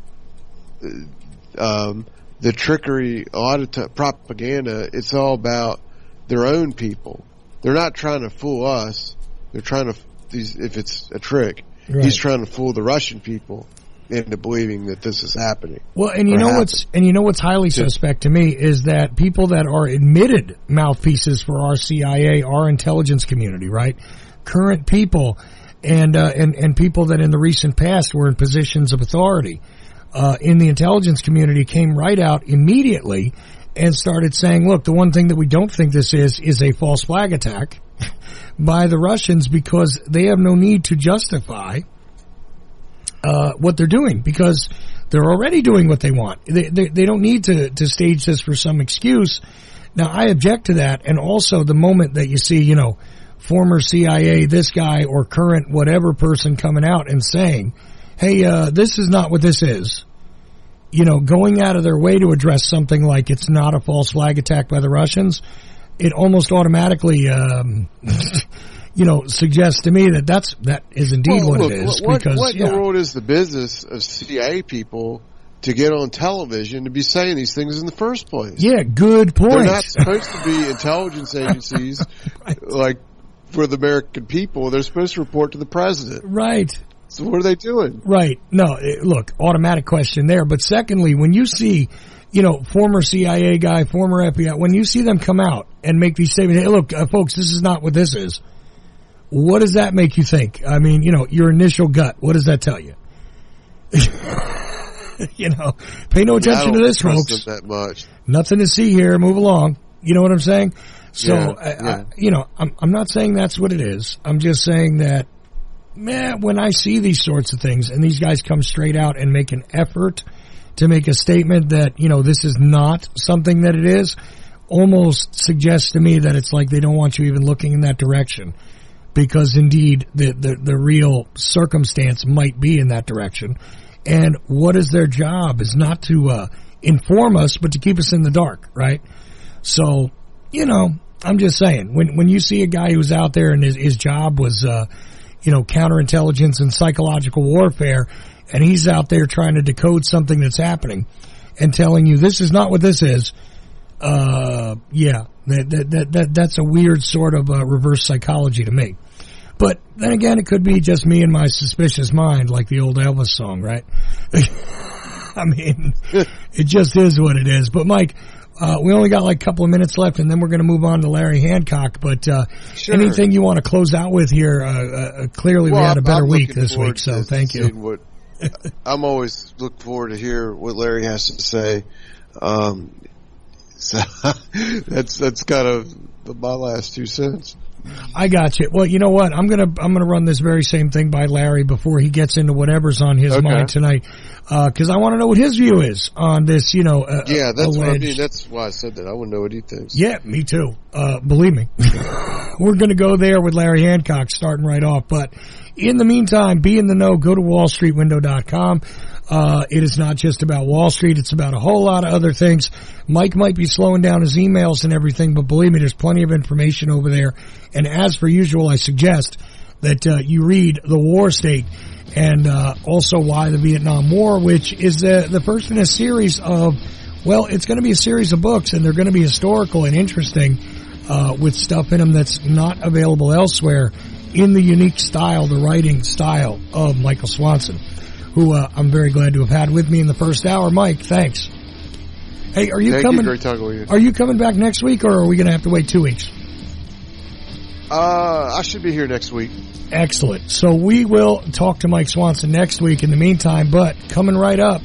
the trickery, a lot of propaganda, it's all about their own people. They're not trying to fool us. They're trying to, if it's a trick, he's trying to fool the Russian people into believing that this is happening. Well, and you know what's highly suspect to me is that people that are admitted mouthpieces for our CIA, our intelligence community, right? Current people and people that in the recent past were in positions of authority in the intelligence community came right out immediately and started saying, look, the one thing that we don't think this is a false flag attack by the Russians because they have no need to justify what they're doing because they're already doing what they want. They don't need to stage this for some excuse. Now, I object to that. And also the moment that you see, former CIA, this guy or current whatever person coming out and saying, hey, this is not what this is. Going out of their way to address something like it's not a false flag attack by the Russians, it almost automatically, suggests to me that is indeed what it is. What in the world is the business of CIA people to get on television to be saying these things in the first place? Yeah, good point. They're not supposed to be intelligence agencies like for the American people. They're supposed to report to the president. Right. So what are they doing? Right. No, look, automatic question there. But secondly, when you see, former CIA guy, former FBI, when you see them come out and make these statements, hey, look, folks, this is not what this is. What does that make you think? I mean, your initial gut, what does that tell you? Pay no attention to this, folks. That much. Nothing to see here. Move along. You know what I'm saying? So, yeah. I'm not saying that's what it is. I'm just saying that, when I see these sorts of things and these guys come straight out and make an effort to make a statement that, this is not something that it is, almost suggests to me that it's like they don't want you even looking in that direction. Because indeed, the real circumstance might be in that direction. And what is their job is not to inform us, but to keep us in the dark, right? So, I'm just saying, when you see a guy who's out there and his job was, counterintelligence and psychological warfare, and he's out there trying to decode something that's happening and telling you this is not what this is, that's a weird sort of reverse psychology to me. But then again, it could be just me and my suspicious mind, like the old Elvis song, right? I mean, it just is what it is. But Mike, we only got like a couple of minutes left, and then we're going to move on to Larry Hancock. But sure. Anything you want to close out with here? Clearly, we had a better week this week, so thank you. I'm always looking forward to hear what Larry has to say. So that's kind of my last 2 cents. I got you. Well, you know what? I'm gonna run this very same thing by Larry before he gets into whatever's on his mind tonight, because I want to know what his view is on this. That's alleged... what I mean. That's why I said that. I want to know what he thinks. Yeah, me too. Believe me, we're gonna go there with Larry Hancock starting right off. But in the meantime, be in the know. Go to WallStreetWindow.com. It is not just about Wall Street. It's about a whole lot of other things. Mike might be slowing down his emails and everything, but believe me, there's plenty of information over there. And as per usual, I suggest that you read The War State and also Why the Vietnam War, which is the first in a series of, it's going to be a series of books, and they're going to be historical and interesting with stuff in them that's not available elsewhere in the unique style, the writing style of Michael Swanson, who I'm very glad to have had with me in the first hour. Mike, thanks. Hey, are you coming? Great talking with you. Are you coming back next week, or are we going to have to wait 2 weeks? I should be here next week. Excellent. So we will talk to Mike Swanson next week in the meantime, but coming right up,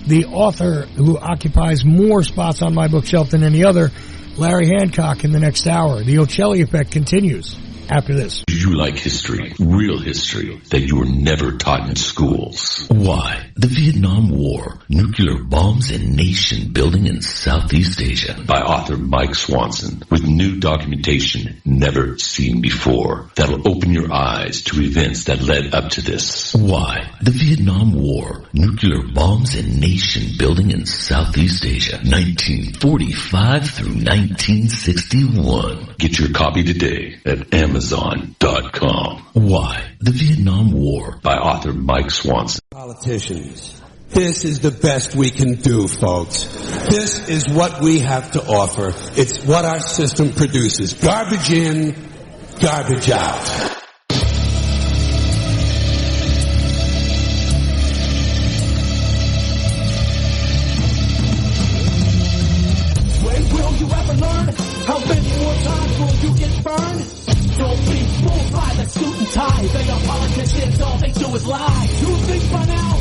the author who occupies more spots on my bookshelf than any other, Larry Hancock, in the next hour. The Ochelli Effect continues after this. You like history, real history, that you were never taught in schools. Why? The Vietnam War, nuclear bombs and nation building in Southeast Asia, by author Mike Swanson, with new documentation never seen before that'll open your eyes to events that led up to this. Why? The Vietnam War, nuclear bombs and nation building in Southeast Asia, 1945 through 1961. Get your copy today at Amazon.com. Why? The Vietnam War, by author Mike Swanson. Politicians, this is the best we can do, folks. This is what we have to offer. It's what our system produces. Garbage in, garbage out. When will you ever learn? How many more times will you get burned? Don't be fooled by the suit and tie. They are politicians, all they do is lie. You think by now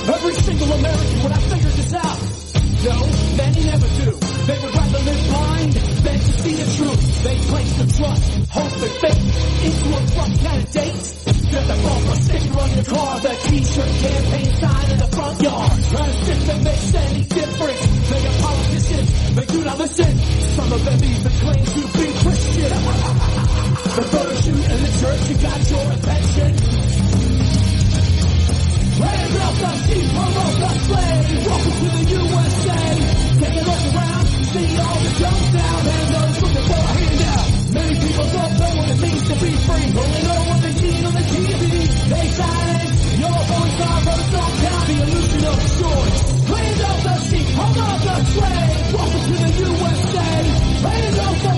every single American would have figured this out? No, many never do. They would rather live blind than to see the truth. They place their trust, hope, and faith into a front candidate. Get the bumper sticker on your car, the t-shirt campaign sign in the front yard. Not a stick that makes any difference. They are politicians, they do not listen. Some of them even claim to be Christian. The photo shoot in the church, you got your attention. Raise up the sheep, promote the slave. Welcome to the USA. Take a look around, see all the junk down, and those looking for a handout. Many people don't know what it means to be free. Only know what they see on the TV. They silence your voice, our votes don't count. The illusion of choice. Raise up the sheep, promote the slave. Welcome to the USA. Raise up the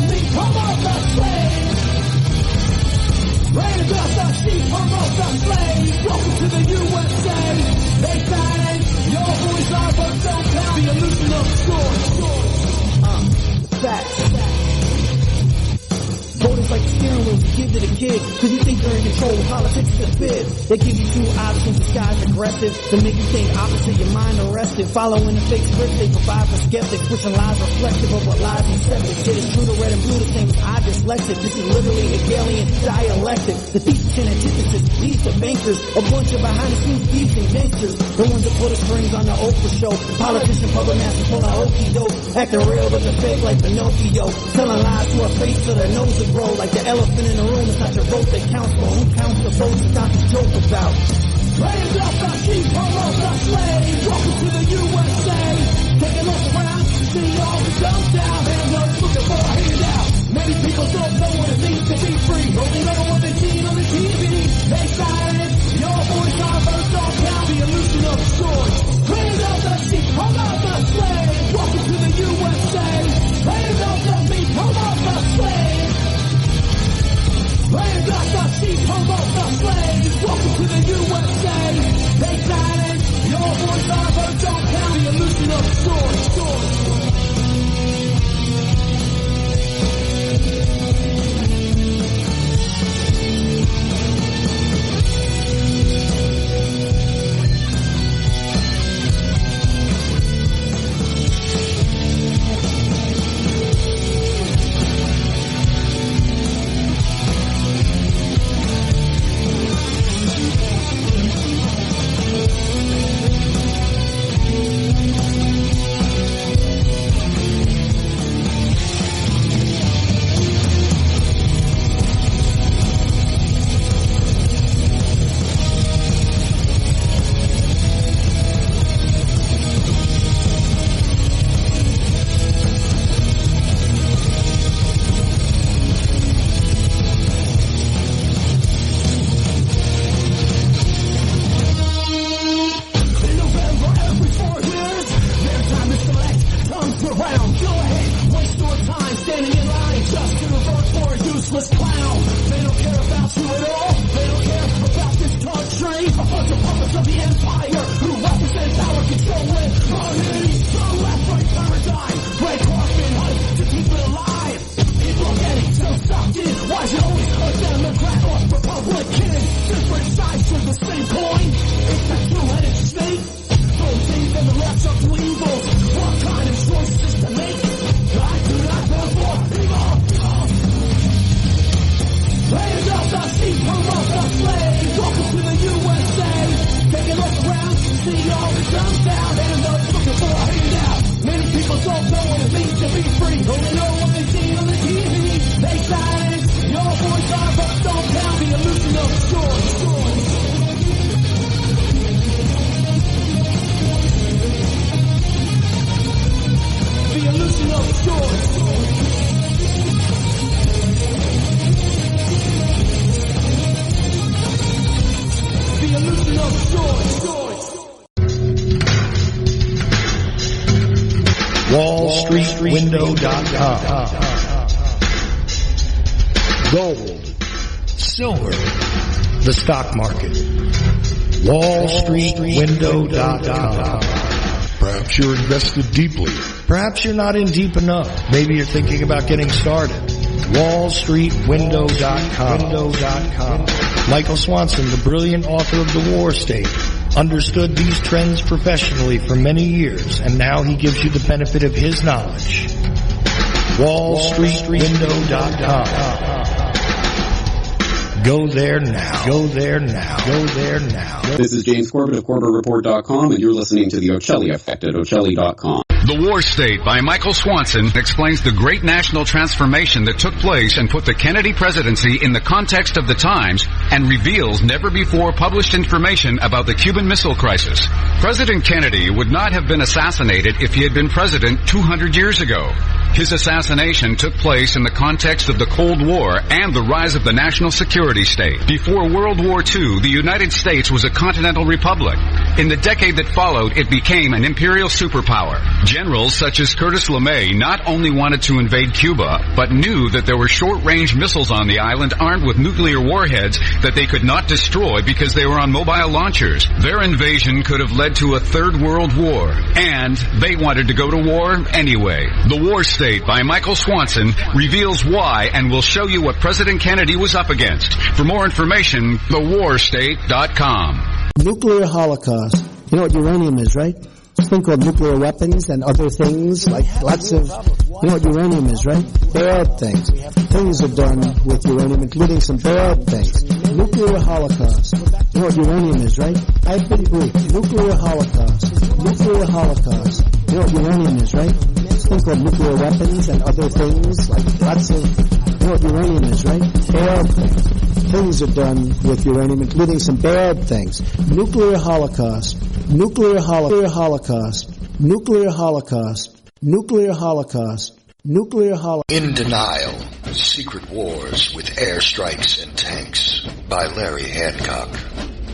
steering wheel you give to the kid, cause you think they're in control of politics is a bid. They give you two options, disguised aggressive, to make you think opposite, your mind arrested. Following the fake script they provide for skeptics, pushing lies reflective of what lies and septic. Shit is true to red and blue, the same as I dyslexic. This is literally Hegelian dialectic. The thesis and antithesis leads to bankers, a bunch of behind the scenes thieves and gangsters. The ones that pull the strings on the Oprah show. Politician, public master, full of okey doke. Acting real but they're fake like Pinocchio. Telling lies to our face so their nose will grow. Like the elephant in the room, it's not your vote that counts for. Who counts the votes it's not to joke about? Raise up the sheep, promote the slaves. Welcome to the USA. Take a look around, see all the dumb down. Hands up, looking for a handout. Many people don't know what it means to be free. Only know what they've seen on the TV. They silence, your voice on first on down. The illusion of choice. Raise up the sheep, promote the slaves. Welcome to the USA. Raise up the sheep, promote the slaves. Raise up the sheep, promote the slaves. Welcome to the USA. They silence, your voice on first on down. The illusion of choice. WallStreetWindow.com. Gold, silver, the stock market. WallStreetWindow.com. Perhaps you're invested deeply. Perhaps you're not in deep enough. Maybe you're thinking about getting started. WallStreetWindow.com. Michael Swanson, the brilliant author of The War State, understood these trends professionally for many years, and now he gives you the benefit of his knowledge. WallStreetWindow.com. Go there now. Go there now. Go there now. This is James Corbett of CorbettReport.com, and you're listening to the Ochelli Effect at Ochelli.com. The War State by Michael Swanson explains the great national transformation that took place and put the Kennedy presidency in the context of the times and reveals never-before published information about the Cuban Missile Crisis. President Kennedy would not have been assassinated if he had been president 200 years ago. His assassination took place in the context of the Cold War and the rise of the national security state. Before World War II, the United States was a continental republic. In the decade that followed, it became an imperial superpower. Generals such as Curtis LeMay not only wanted to invade Cuba, but knew that there were short-range missiles on the island armed with nuclear warheads that they could not destroy because they were on mobile launchers. Their invasion could have led to a third world war, and they wanted to go to war anyway. The War State State by Michael Swanson reveals why and will show you what President Kennedy was up against. For more information, thewarstate.com. Nuclear holocaust. You know what uranium is, right? This thing called nuclear weapons and other things, like lots of, you know what uranium is, right? Bad things. Things are done with uranium, including some bad things. Nuclear holocaust. You know what uranium is, right? I've been briefed. Nuclear holocaust. Nuclear holocaust. You know what uranium is, right? This thing called nuclear weapons and other things, like lots of, you know what uranium is, right? Bad things. Things are done with uranium, including some bad things. Nuclear holocaust. Nuclear holocaust. Nuclear holocaust. Nuclear holocaust. Nuclear holocaust. In Denial, Secret Wars with Airstrikes and Tanks by Larry Hancock.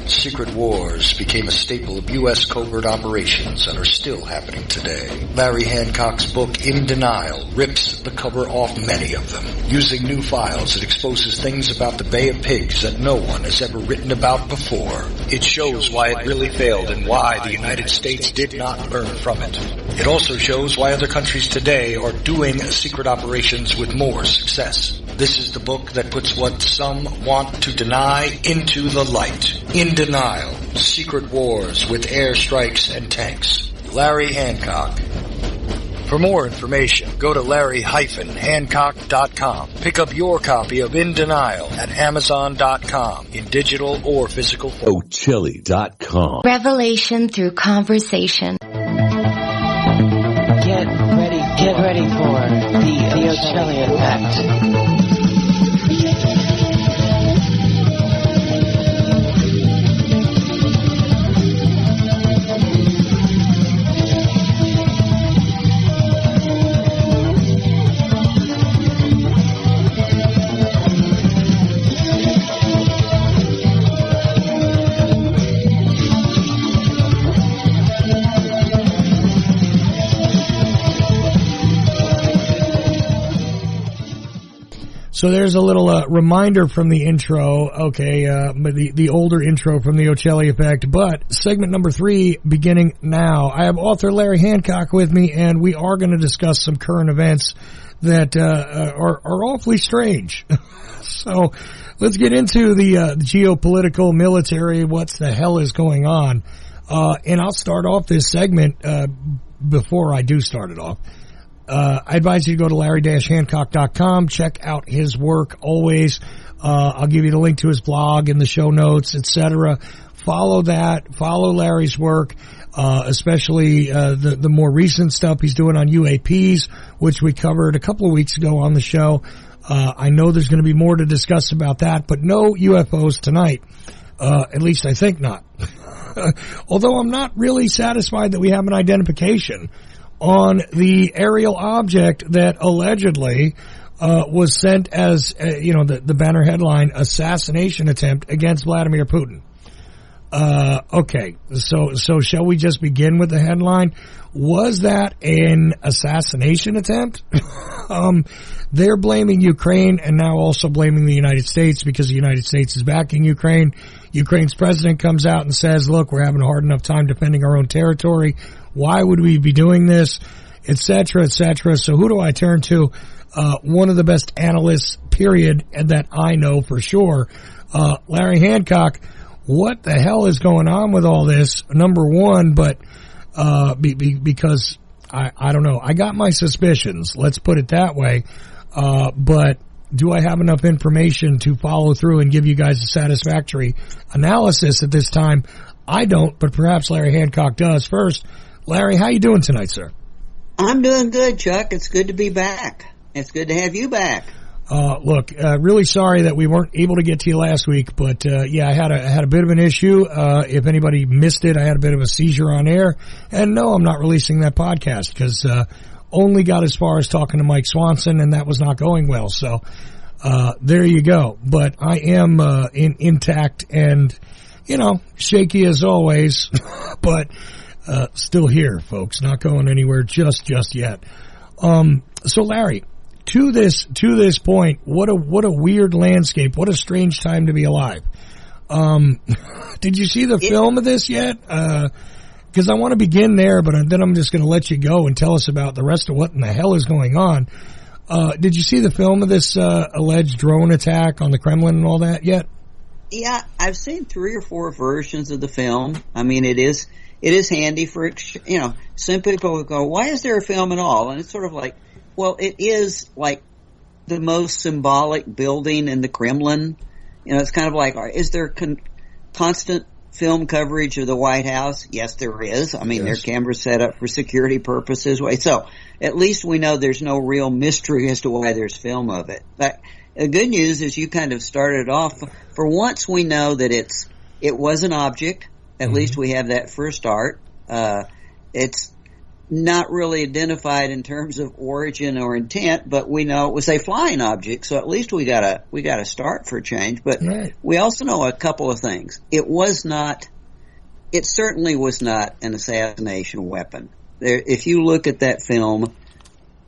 Secret wars became a staple of U.S. covert operations and are still happening today. Larry Hancock's book, In Denial, rips the cover off many of them. Using new files, it exposes things about the Bay of Pigs that no one has ever written about before. It shows why it really failed and why the United States did not learn from it. It also shows why other countries today are doing secret operations with more success. This is the book that puts what some want to deny into the light. In Denial, Secret Wars with Airstrikes and Tanks. Larry Hancock. For more information, go to larry-hancock.com. Pick up your copy of In Denial at amazon.com in digital or physical form. Ochelli.com. Revelation through conversation. Get ready for the Ochelli effect. So there's a little reminder from the intro, the older intro from the Ochelli Effect, but segment number 3 beginning now. I have author Larry Hancock with me, and we are going to discuss some current events that are awfully strange. So let's get into the geopolitical, military, what the hell is going on. And I'll start off this segment before I do start it off. I advise you to go to larry-hancock.com, check out his work always. I'll give you the link to his blog in the show notes, etc. Follow that. Follow Larry's work, especially the more recent stuff he's doing on UAPs, which we covered a couple of weeks ago on the show. I know there's going to be more to discuss about that, but no UFOs tonight. At least I think not. Although I'm not really satisfied that we have an identification on the aerial object that allegedly was sent as, the banner headline, assassination attempt against Vladimir Putin. Okay, so shall we just begin with the headline? Was that an assassination attempt? They're blaming Ukraine and now also blaming the United States because the United States is backing Ukraine. Ukraine's president comes out and says, look, we're having a hard enough time defending our own territory. Why would we be doing this? Et cetera, et cetera. So who do I turn to? One of the best analysts, period, that I know for sure. Larry Hancock, what the hell is going on with all this? Number one, but because I don't know. I got my suspicions. Let's put it that way. But do I have enough information to follow through and give you guys a satisfactory analysis at this time? I don't, but perhaps Larry Hancock does. First, Larry, how you doing tonight, sir? I'm doing good, Chuck. It's good to be back. It's good to have you back. Look, really sorry that we weren't able to get to you last week, but I had a bit of an issue. If anybody missed it, I had a bit of a seizure on air, and no, I'm not releasing that podcast because only got as far as talking to Mike Swanson, and that was not going well. So there you go. But I am intact and shaky as always, but still here, folks. Not going anywhere just yet. So Larry, to this point, what a weird landscape. What a strange time to be alive. Did you see the film of this yet? because I want to begin there, but then I'm just going to let you go and tell us about the rest of what in the hell is going on. Did you see the film of this alleged drone attack on the Kremlin and all that yet? Yeah, I've seen 3 or 4 versions of the film. I mean, it is handy for, some people will go, why is there a film at all? And it's sort of like, well, it is like the most symbolic building in the Kremlin. It's kind of like, is there constant film coverage of the White House? Yes, there is. I mean, There are cameras set up for security purposes. So at least we know there's no real mystery as to why there's film of it. But the good news is you kind of started off. For once, we know that it was an object. At least we have that first start. It's not really identified in terms of origin or intent, but we know it was a flying object. So at least we got a start for a change. But we also know a couple of things. It certainly was not an assassination weapon. If you look at that film,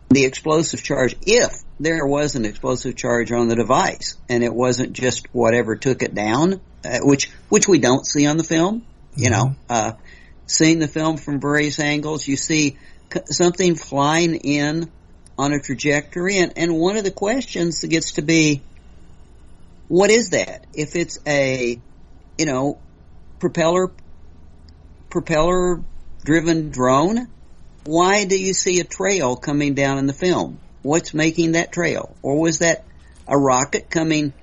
the explosive charge, if there was an explosive charge on the device, and it wasn't just whatever took it down, which we don't see on the film. Seeing the film from various angles, you see something flying in on a trajectory, and one of the questions gets to be, what is that? If it's a, propeller-driven drone, why do you see a trail coming down in the film? What's making that trail? Or was that a rocket coming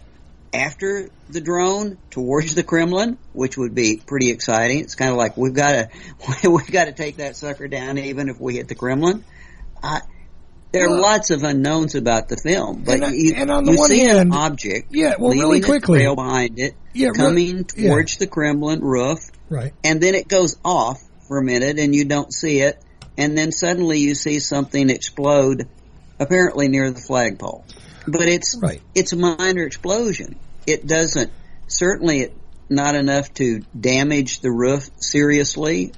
after the drone towards the Kremlin, which would be pretty exciting? It's kind of like we've got to take that sucker down even if we hit the Kremlin. There are lots of unknowns about the film, but you see an object really quickly, a trail behind it coming towards the Kremlin roof, right? And then it goes off for a minute and you don't see it, and then suddenly you see something explode, apparently near the flagpole. But it's a minor explosion. It doesn't, certainly not enough to damage the roof seriously.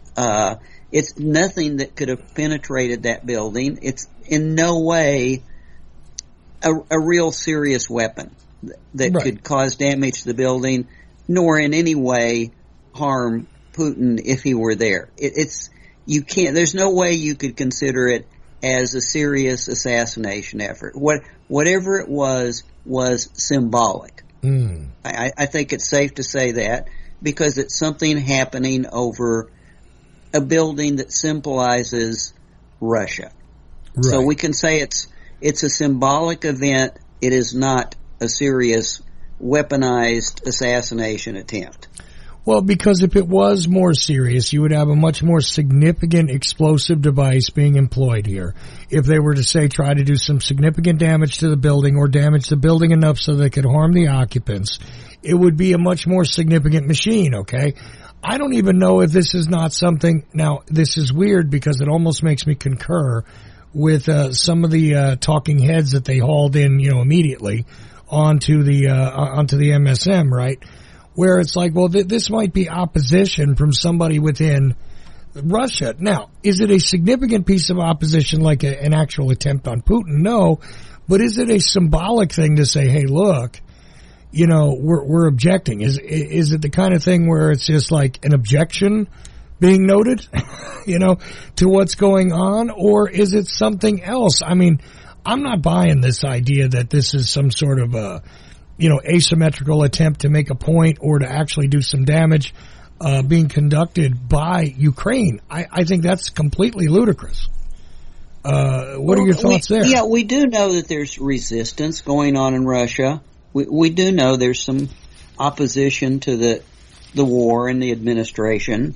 It's nothing that could have penetrated that building. It's in no way a real serious weapon that could cause damage to the building, nor in any way harm Putin if he were there. There's no way you could consider it as a serious assassination effort. Whatever it was symbolic. I think it's safe to say that, because it's something happening over a building that symbolizes Russia. Right. So we can say it's a symbolic event. It is not a serious weaponized assassination attempt. Well, because if it was more serious, you would have a much more significant explosive device being employed here. If they were to, say, try to do some significant damage to the building or damage the building enough so they could harm the occupants, it would be a much more significant machine, okay? I don't even know if this is not something... Now, this is weird because it almost makes me concur with some of the talking heads that they hauled in, immediately onto the MSM, right? Where it's like, well, this might be opposition from somebody within Russia. Now, is it a significant piece of opposition like an actual attempt on Putin? No. But is it a symbolic thing to say, hey, look, we're objecting? Is it the kind of thing where it's just like an objection being noted, to what's going on? Or is it something else? I mean, I'm not buying this idea that this is some sort of asymmetrical attempt to make a point or to actually do some damage being conducted by Ukraine. I think that's completely ludicrous. What are your thoughts there? Yeah, we do know that there's resistance going on in Russia. We do know there's some opposition to the war and the administration.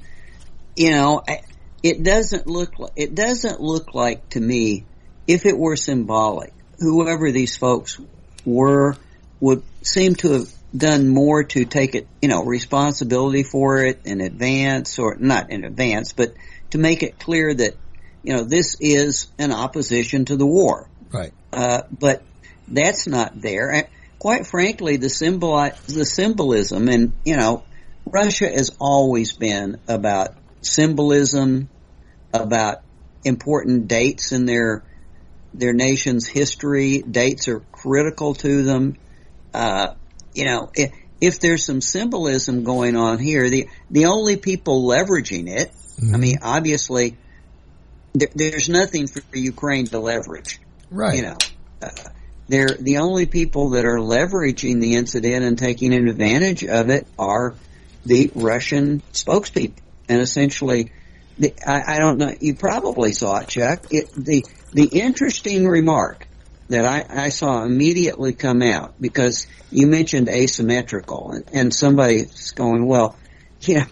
It doesn't look like to me, if it were symbolic, whoever these folks were would seem to have done more to take it, responsibility for it in advance, or not in advance, but to make it clear that, this is an opposition to the war. Right. But that's not there. Quite frankly, the symbolism, and, Russia has always been about symbolism, about important dates in their nation's history. Dates are critical to them. If there's some symbolism going on here, the only people leveraging it I mean, obviously, there's nothing for Ukraine to leverage. Right. You know, they're the only people that are leveraging the incident and taking advantage of it are the Russian spokespeople. And essentially, I don't know, you probably saw it, Chuck. The interesting remark that I saw immediately come out, because you mentioned asymmetrical, and somebody's going, well, you know,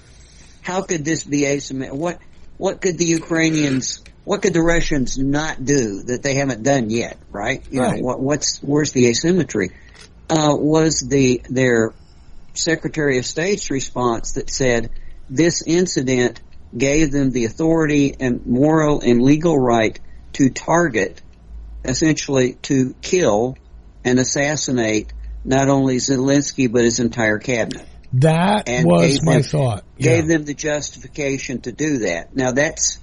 how could this be asymmetrical? What could the Russians not do that they haven't done yet, right? You know, where's the asymmetry? Was their Secretary of State's response that said this incident gave them the authority and moral and legal right to target, essentially to kill and assassinate not only Zelensky but his entire cabinet. That was my thought. Gave them the justification to do that. Now that's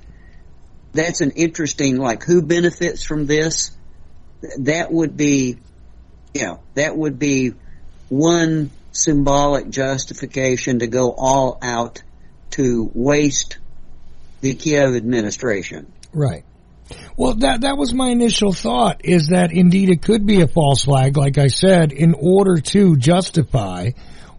an interesting, like, who benefits from this? That would be, you know, that would be one symbolic justification to go all out to waste the Kiev administration. Right. Well, that was my initial thought, is that indeed it could be a false flag, like I said, in order to justify,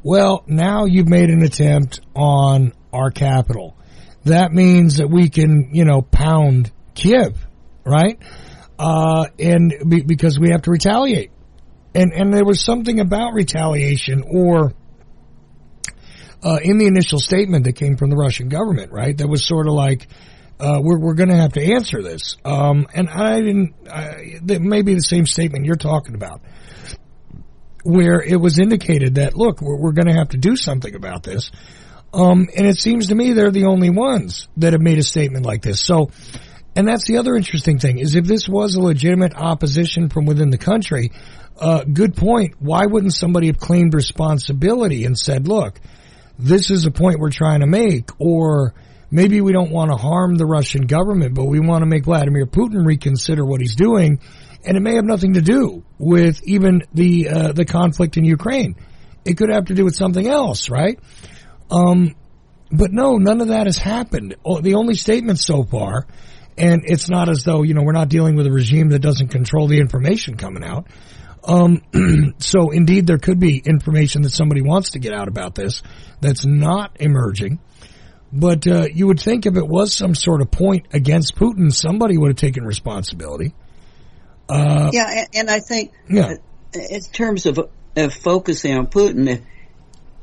well, now you've made an attempt on our capital. That means that we can, you know, pound Kiev, right? Because we have to retaliate. And there was something about retaliation, or in the initial statement that came from the Russian government, right? That was sort of like, we're going to have to answer this. And that may be the same statement you're talking about, where it was indicated that, look, we're going to have to do something about this. And it seems to me they're the only ones that have made a statement like this. So, and that's the other interesting thing, is if this was a legitimate opposition from within the country, good point. Why wouldn't somebody have claimed responsibility and said, look, this is a point we're trying to make, or maybe we don't want to harm the Russian government, but we want to make Vladimir Putin reconsider what he's doing, and it may have nothing to do with even the conflict in Ukraine. It could have to do with something else, right? But no, none of that has happened. The only statement so far, and it's not as though, you know, we're not dealing with a regime that doesn't control the information coming out. So indeed there could be information that somebody wants to get out about this that's not emerging. But you would think if it was some sort of point against Putin, somebody would have taken responsibility. Yeah, and I think in terms of focusing on Putin,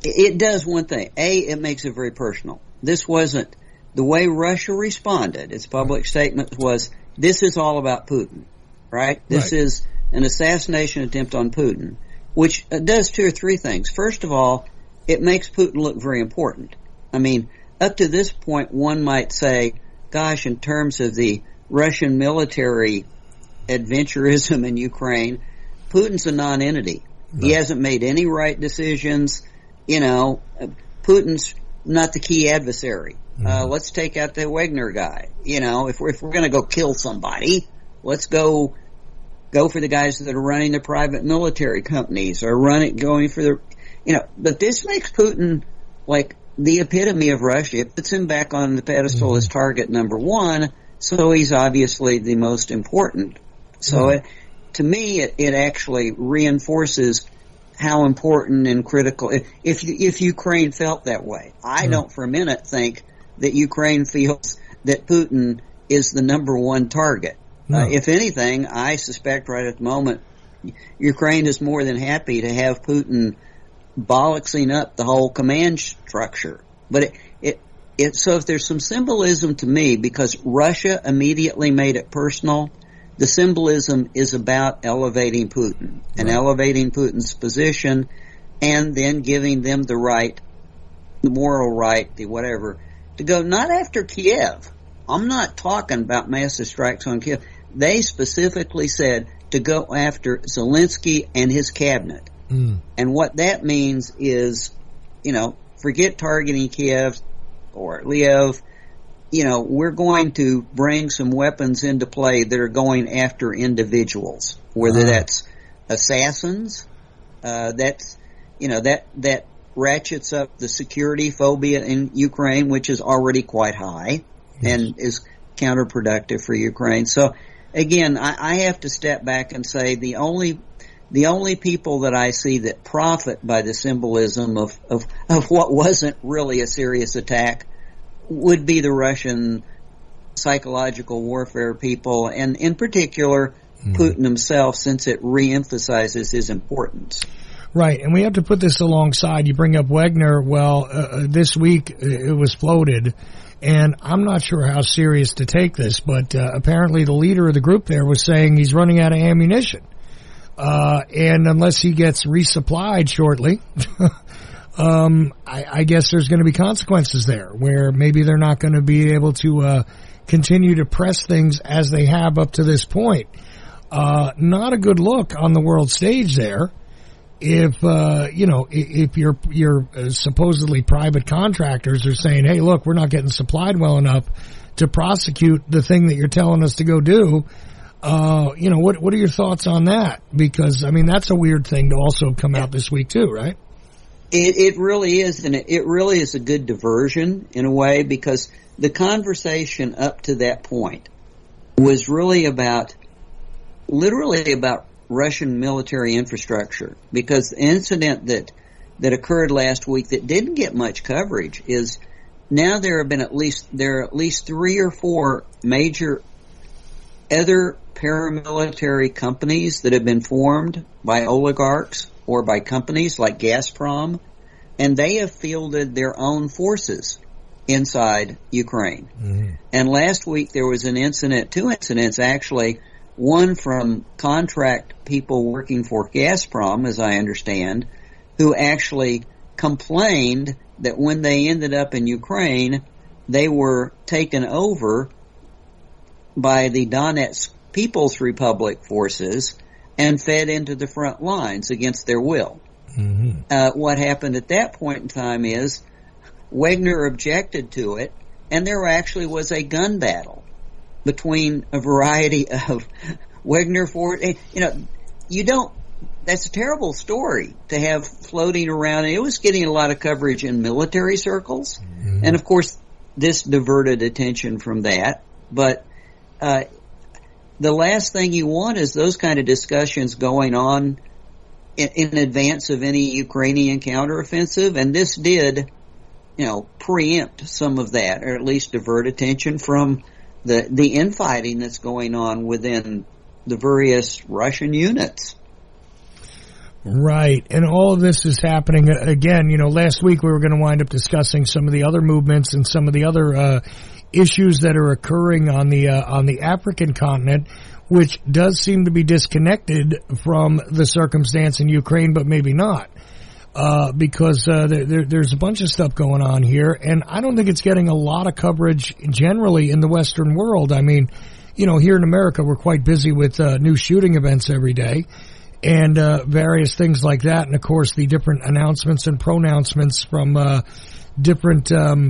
it does one thing. It makes it very personal. This wasn't the way Russia responded. Its public statement was, this is all about Putin, right? This is an assassination attempt on Putin, which does two or three things. First of all, it makes Putin look very important. I mean, up to this point, one might say, gosh, in terms of the Russian military adventurism in Ukraine, Putin's a non-entity. He hasn't made any right decisions. You know, Putin's not the key adversary. Let's take out the Wagner guy. You know, if we're going to go kill somebody, let's go for the guys that are running the private military companies, or going for the, you know. But this makes Putin like the epitome of Russia. It puts him back on the pedestal as target number one. So he's obviously the most important. So to me, it actually reinforces how important and critical, if Ukraine felt that way. I don't for a minute think that Ukraine feels that Putin is the number one target. If anything, I suspect right at the moment, Ukraine is more than happy to have Putin bollocksing up the whole command structure. But so if there's some symbolism to me, because Russia immediately made it personal, the symbolism is about elevating Putin and elevating Putin's position, and then giving them the right, the moral right, the whatever, to go not after Kiev. I'm not talking about massive strikes on Kiev. They specifically said to go after Zelensky and his cabinet. And what that means is, you know, forget targeting Kiev or Lviv. You know, we're going to bring some weapons into play that are going after individuals, whether that's assassins, that's, you know, that ratchets up the security phobia in Ukraine, which is already quite high. and is counterproductive for Ukraine. So again, I have to step back and say the only people that I see that profit by the symbolism of what wasn't really a serious attack would be the Russian psychological warfare people, and in particular Putin himself, since it reemphasizes his importance. Right, and we have to put this alongside. You bring up Wagner. Well, this week it was floated, and I'm not sure how serious to take this, but apparently the leader of the group there was saying he's running out of ammunition. And unless he gets resupplied shortly, I guess there's going to be consequences there, where maybe they're not going to be able to continue to press things as they have up to this point. Not a good look on the world stage there. If if your supposedly private contractors are saying, hey, look, we're not getting supplied well enough to prosecute the thing that you're telling us to go do, what are your thoughts on that? Because, I mean, that's a weird thing to also come out this week too, right? It really is, and it really is a good diversion in a way, because the conversation up to that point was really literally about Russian military infrastructure, because the incident that occurred last week that didn't get much coverage is now there are at least 3 or 4 major other paramilitary companies that have been formed by oligarchs or by companies like Gazprom, and they have fielded their own forces inside Ukraine. Mm-hmm. And last week there was 2 incidents actually, one from contract people working for Gazprom, as I understand, who actually complained that when they ended up in Ukraine, they were taken over by the Donetsk People's Republic forces and fed into the front lines against their will. Mm-hmm. What happened at that point in time is Wagner objected to it, and there actually was a gun battle between a variety of Wagner forces. That's a terrible story to have floating around. And it was getting a lot of coverage in military circles. Mm-hmm. And of course, this diverted attention from that. But, the last thing you want is those kind of discussions going on in advance of any Ukrainian counteroffensive. And this did, preempt some of that, or at least divert attention from the infighting that's going on within the various Russian units. Right. And all of this is happening again. Last week we were going to wind up discussing some of the other movements and some of the other issues that are occurring on the African continent, which does seem to be disconnected from the circumstance in Ukraine, but maybe not. Because there's a bunch of stuff going on here, and I don't think it's getting a lot of coverage generally in the Western world. I mean, here in America, we're quite busy with new shooting events every day and various things like that, and of course the different announcements and pronouncements from different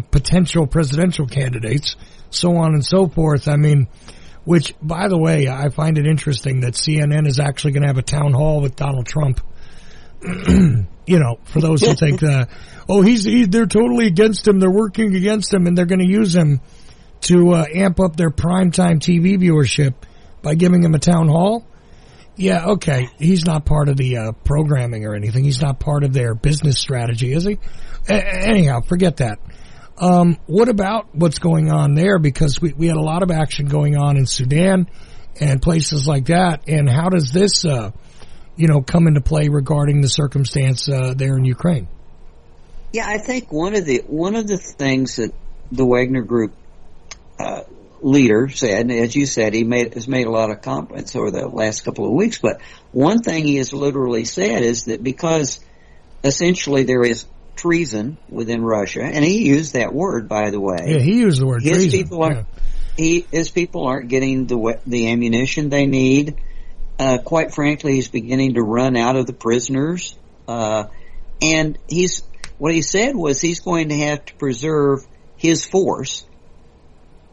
potential presidential candidates, so on and so forth. I mean, which, by the way, I find it interesting that CNN is actually going to have a town hall with Donald Trump. For those who think they're totally against him, they're working against him, and they're going to use him to amp up their primetime TV viewership by giving him a town hall. Yeah, okay, he's not part of the programming or anything. He's not part of their business strategy, is he? Anyhow, forget that. What about what's going on there? Because we had a lot of action going on in Sudan and places like that, and how does this come into play regarding the circumstance there in Ukraine? Yeah, I think one of the things that the Wagner Group leader said, and as you said, has made a lot of comments over the last couple of weeks. But one thing he has literally said is that because essentially there is treason within Russia, and he used that word, by the way. Yeah, he used the word treason. His people aren't getting the ammunition they need. Quite frankly, he's beginning to run out of the prisoners. And what he said was he's going to have to preserve his force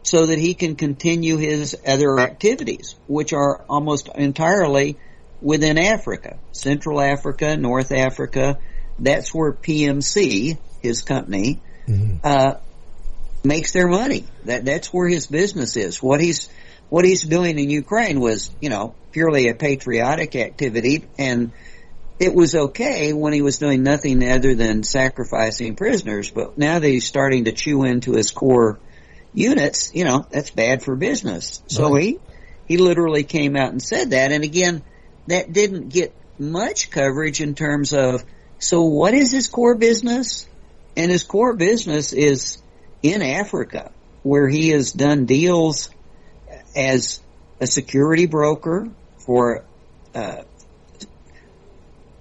so that he can continue his other activities, which are almost entirely within Africa, Central Africa, North Africa. That's where PMC, his company, makes their money. That's where his business is. What he's doing in Ukraine was, purely a patriotic activity, and it was okay when he was doing nothing other than sacrificing prisoners. But now that he's starting to chew into his core units, that's bad for business. So he literally came out and said that. And again, that didn't get much coverage in terms of, so what is his core business? And his core business is in Africa, where he has done deals as a security broker for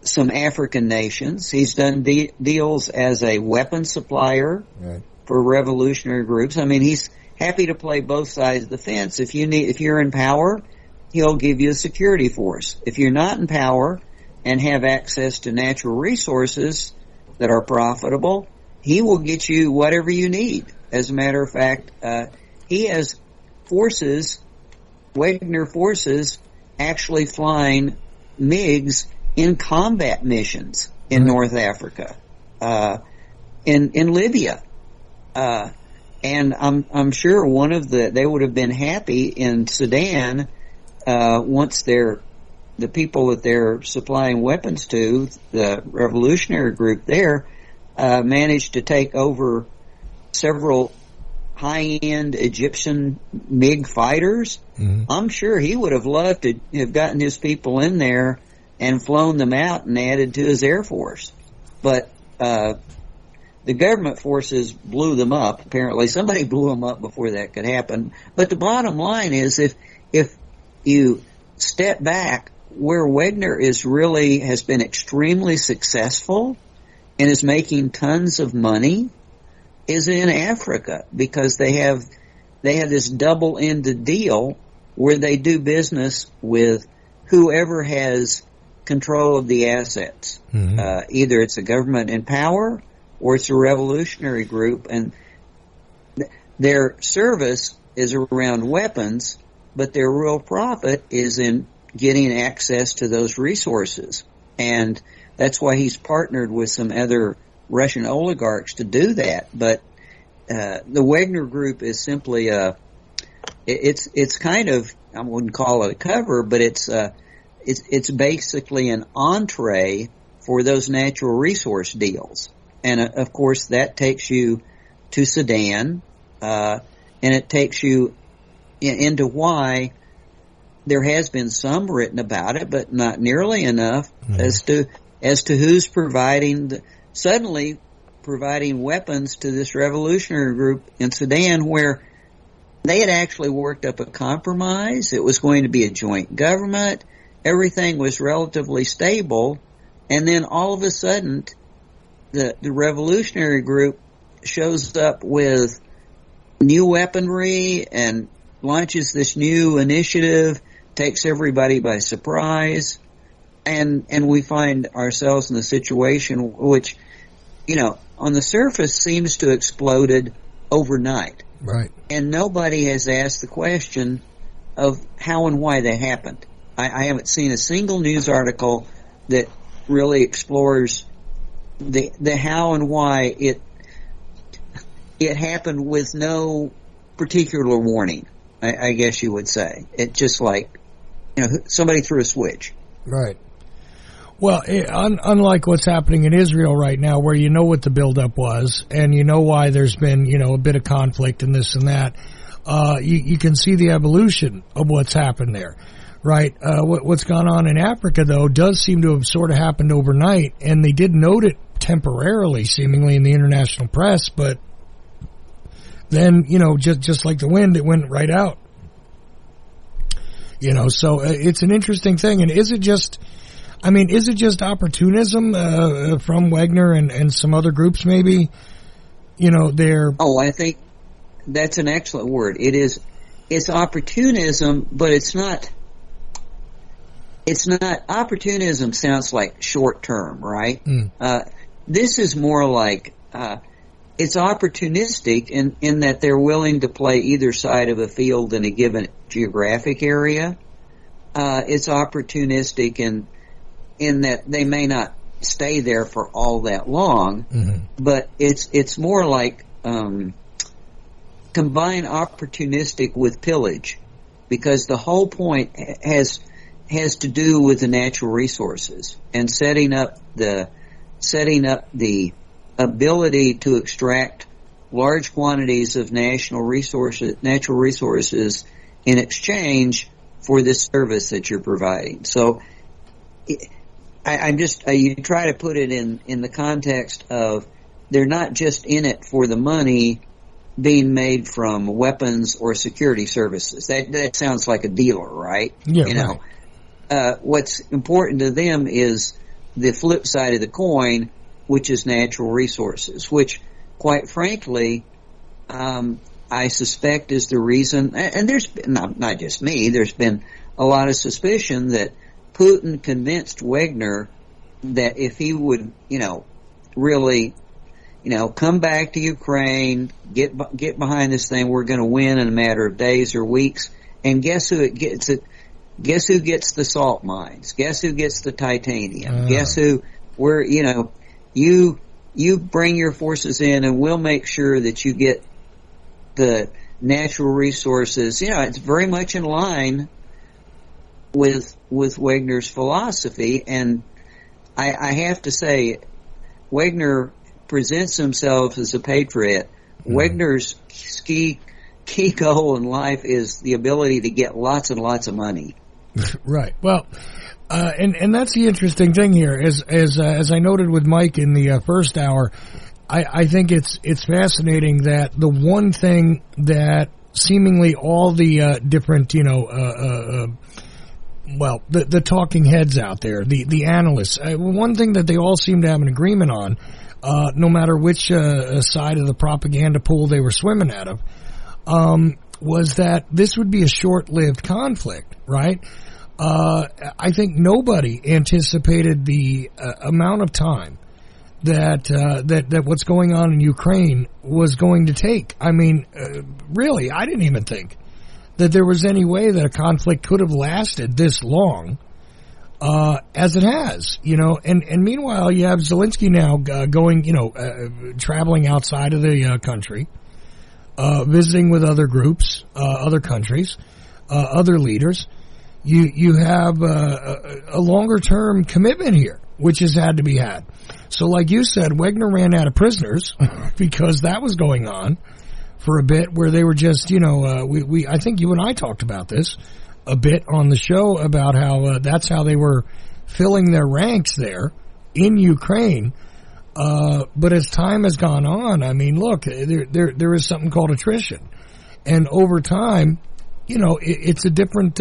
some African nations. He's done deals as a weapons supplier for revolutionary groups. I mean, he's happy to play both sides of the fence. If you're in power, he'll give you a security force. If you're not in power and have access to natural resources that are profitable, he will get you whatever you need. As a matter of fact, he has Wagner forces actually flying MiGs in combat missions in North Africa, in Libya. And I'm sure they would have been happy in Sudan, once the people that they're supplying weapons to, the revolutionary group there, managed to take over several high-end Egyptian MiG fighters. Mm-hmm. I'm sure he would have loved to have gotten his people in there and flown them out and added to his Air Force. But the government forces blew them up. Apparently somebody blew them up before that could happen. But the bottom line is, if you step back, where Wagner has been extremely successful and is making tons of money is in Africa, because they have this double-ended deal where they do business with whoever has control of the assets. Mm-hmm. Either it's a government in power or it's a revolutionary group, and their service is around weapons, but their real profit is in getting access to those resources. And that's why he's partnered with some other Russian oligarchs to do that. But the Wagner Group is simply it's kind of, I wouldn't call it a cover, but it's basically an entree for those natural resource deals. And of course that takes you to Sudan, and it takes you into why there has been some written about it, but not nearly enough as to who's suddenly providing weapons to this revolutionary group in Sudan, where they had actually worked up a compromise. It was going to be a joint government. Everything was relatively stable. And then all of a sudden, the revolutionary group shows up with new weaponry and launches this new initiative, takes everybody by surprise, and we find ourselves in a situation which, on the surface seems to have exploded overnight. Right. And nobody has asked the question of how and why that happened. I haven't seen a single news article that really explores the how and why it happened with no particular warning, I guess you would say. It just like, somebody threw a switch. Right. Well, unlike what's happening in Israel right now, where you know what the buildup was, and you know why there's been, a bit of conflict and this and that, you can see the evolution of what's happened there, right? What's gone on in Africa, though, does seem to have sort of happened overnight, and they did note it temporarily, seemingly, in the international press, but then, just like the wind, it went right out. So it's an interesting thing, and is it just opportunism from Wagner and some other groups maybe? I think that's an excellent word. It's opportunism, but it's not opportunism sounds like short term, right? This is more like it's opportunistic in that they're willing to play either side of a field in a given geographic area. It's opportunistic in that they may not stay there for all that long, but it's more like combine opportunistic with pillage, because the whole point has to do with the natural resources and setting up the ability to extract large quantities of natural resources in exchange for this service that you're providing. So you try to put it in the context of they're not just in it for the money being made from weapons or security services. That sounds like a dealer, right? Yeah, what's important to them is the flip side of the coin, which is natural resources, which, quite frankly, I suspect is the reason, and there's been, not just me, there's been a lot of suspicion that Putin convinced Wagner that if he would, really, come back to Ukraine, get behind this thing, we're going to win in a matter of days or weeks. And guess who gets the salt mines? Guess who gets the titanium? Guess who? You bring your forces in, and we'll make sure that you get the natural resources. It's very much in line with Wagner's philosophy, and I have to say, Wagner presents himself as a patriot. Wagner's key goal in life is the ability to get lots and lots of money. Right. Well, and that's the interesting thing here. As I noted with Mike in the first hour, I think it's fascinating that the one thing that seemingly all the different, the talking heads out there, the analysts, one thing that they all seem to have an agreement on, no matter which side of the propaganda pool they were swimming out of, was that this would be a short-lived conflict, right? I think nobody anticipated the amount of time that what's going on in Ukraine was going to take. I mean, really, I didn't even think that there was any way that a conflict could have lasted this long, as it has, and meanwhile you have Zelensky now going, traveling outside of the country, visiting with other groups, other countries, other leaders. You have a longer term commitment here, which has had to be had. So like you said, Wagner ran out of prisoners because that was going on for a bit, where they were just, I think you and I talked about this a bit on the show about how that's how they were filling their ranks there in Ukraine. But as time has gone on, I mean, look, there is something called attrition, and over time, it's a different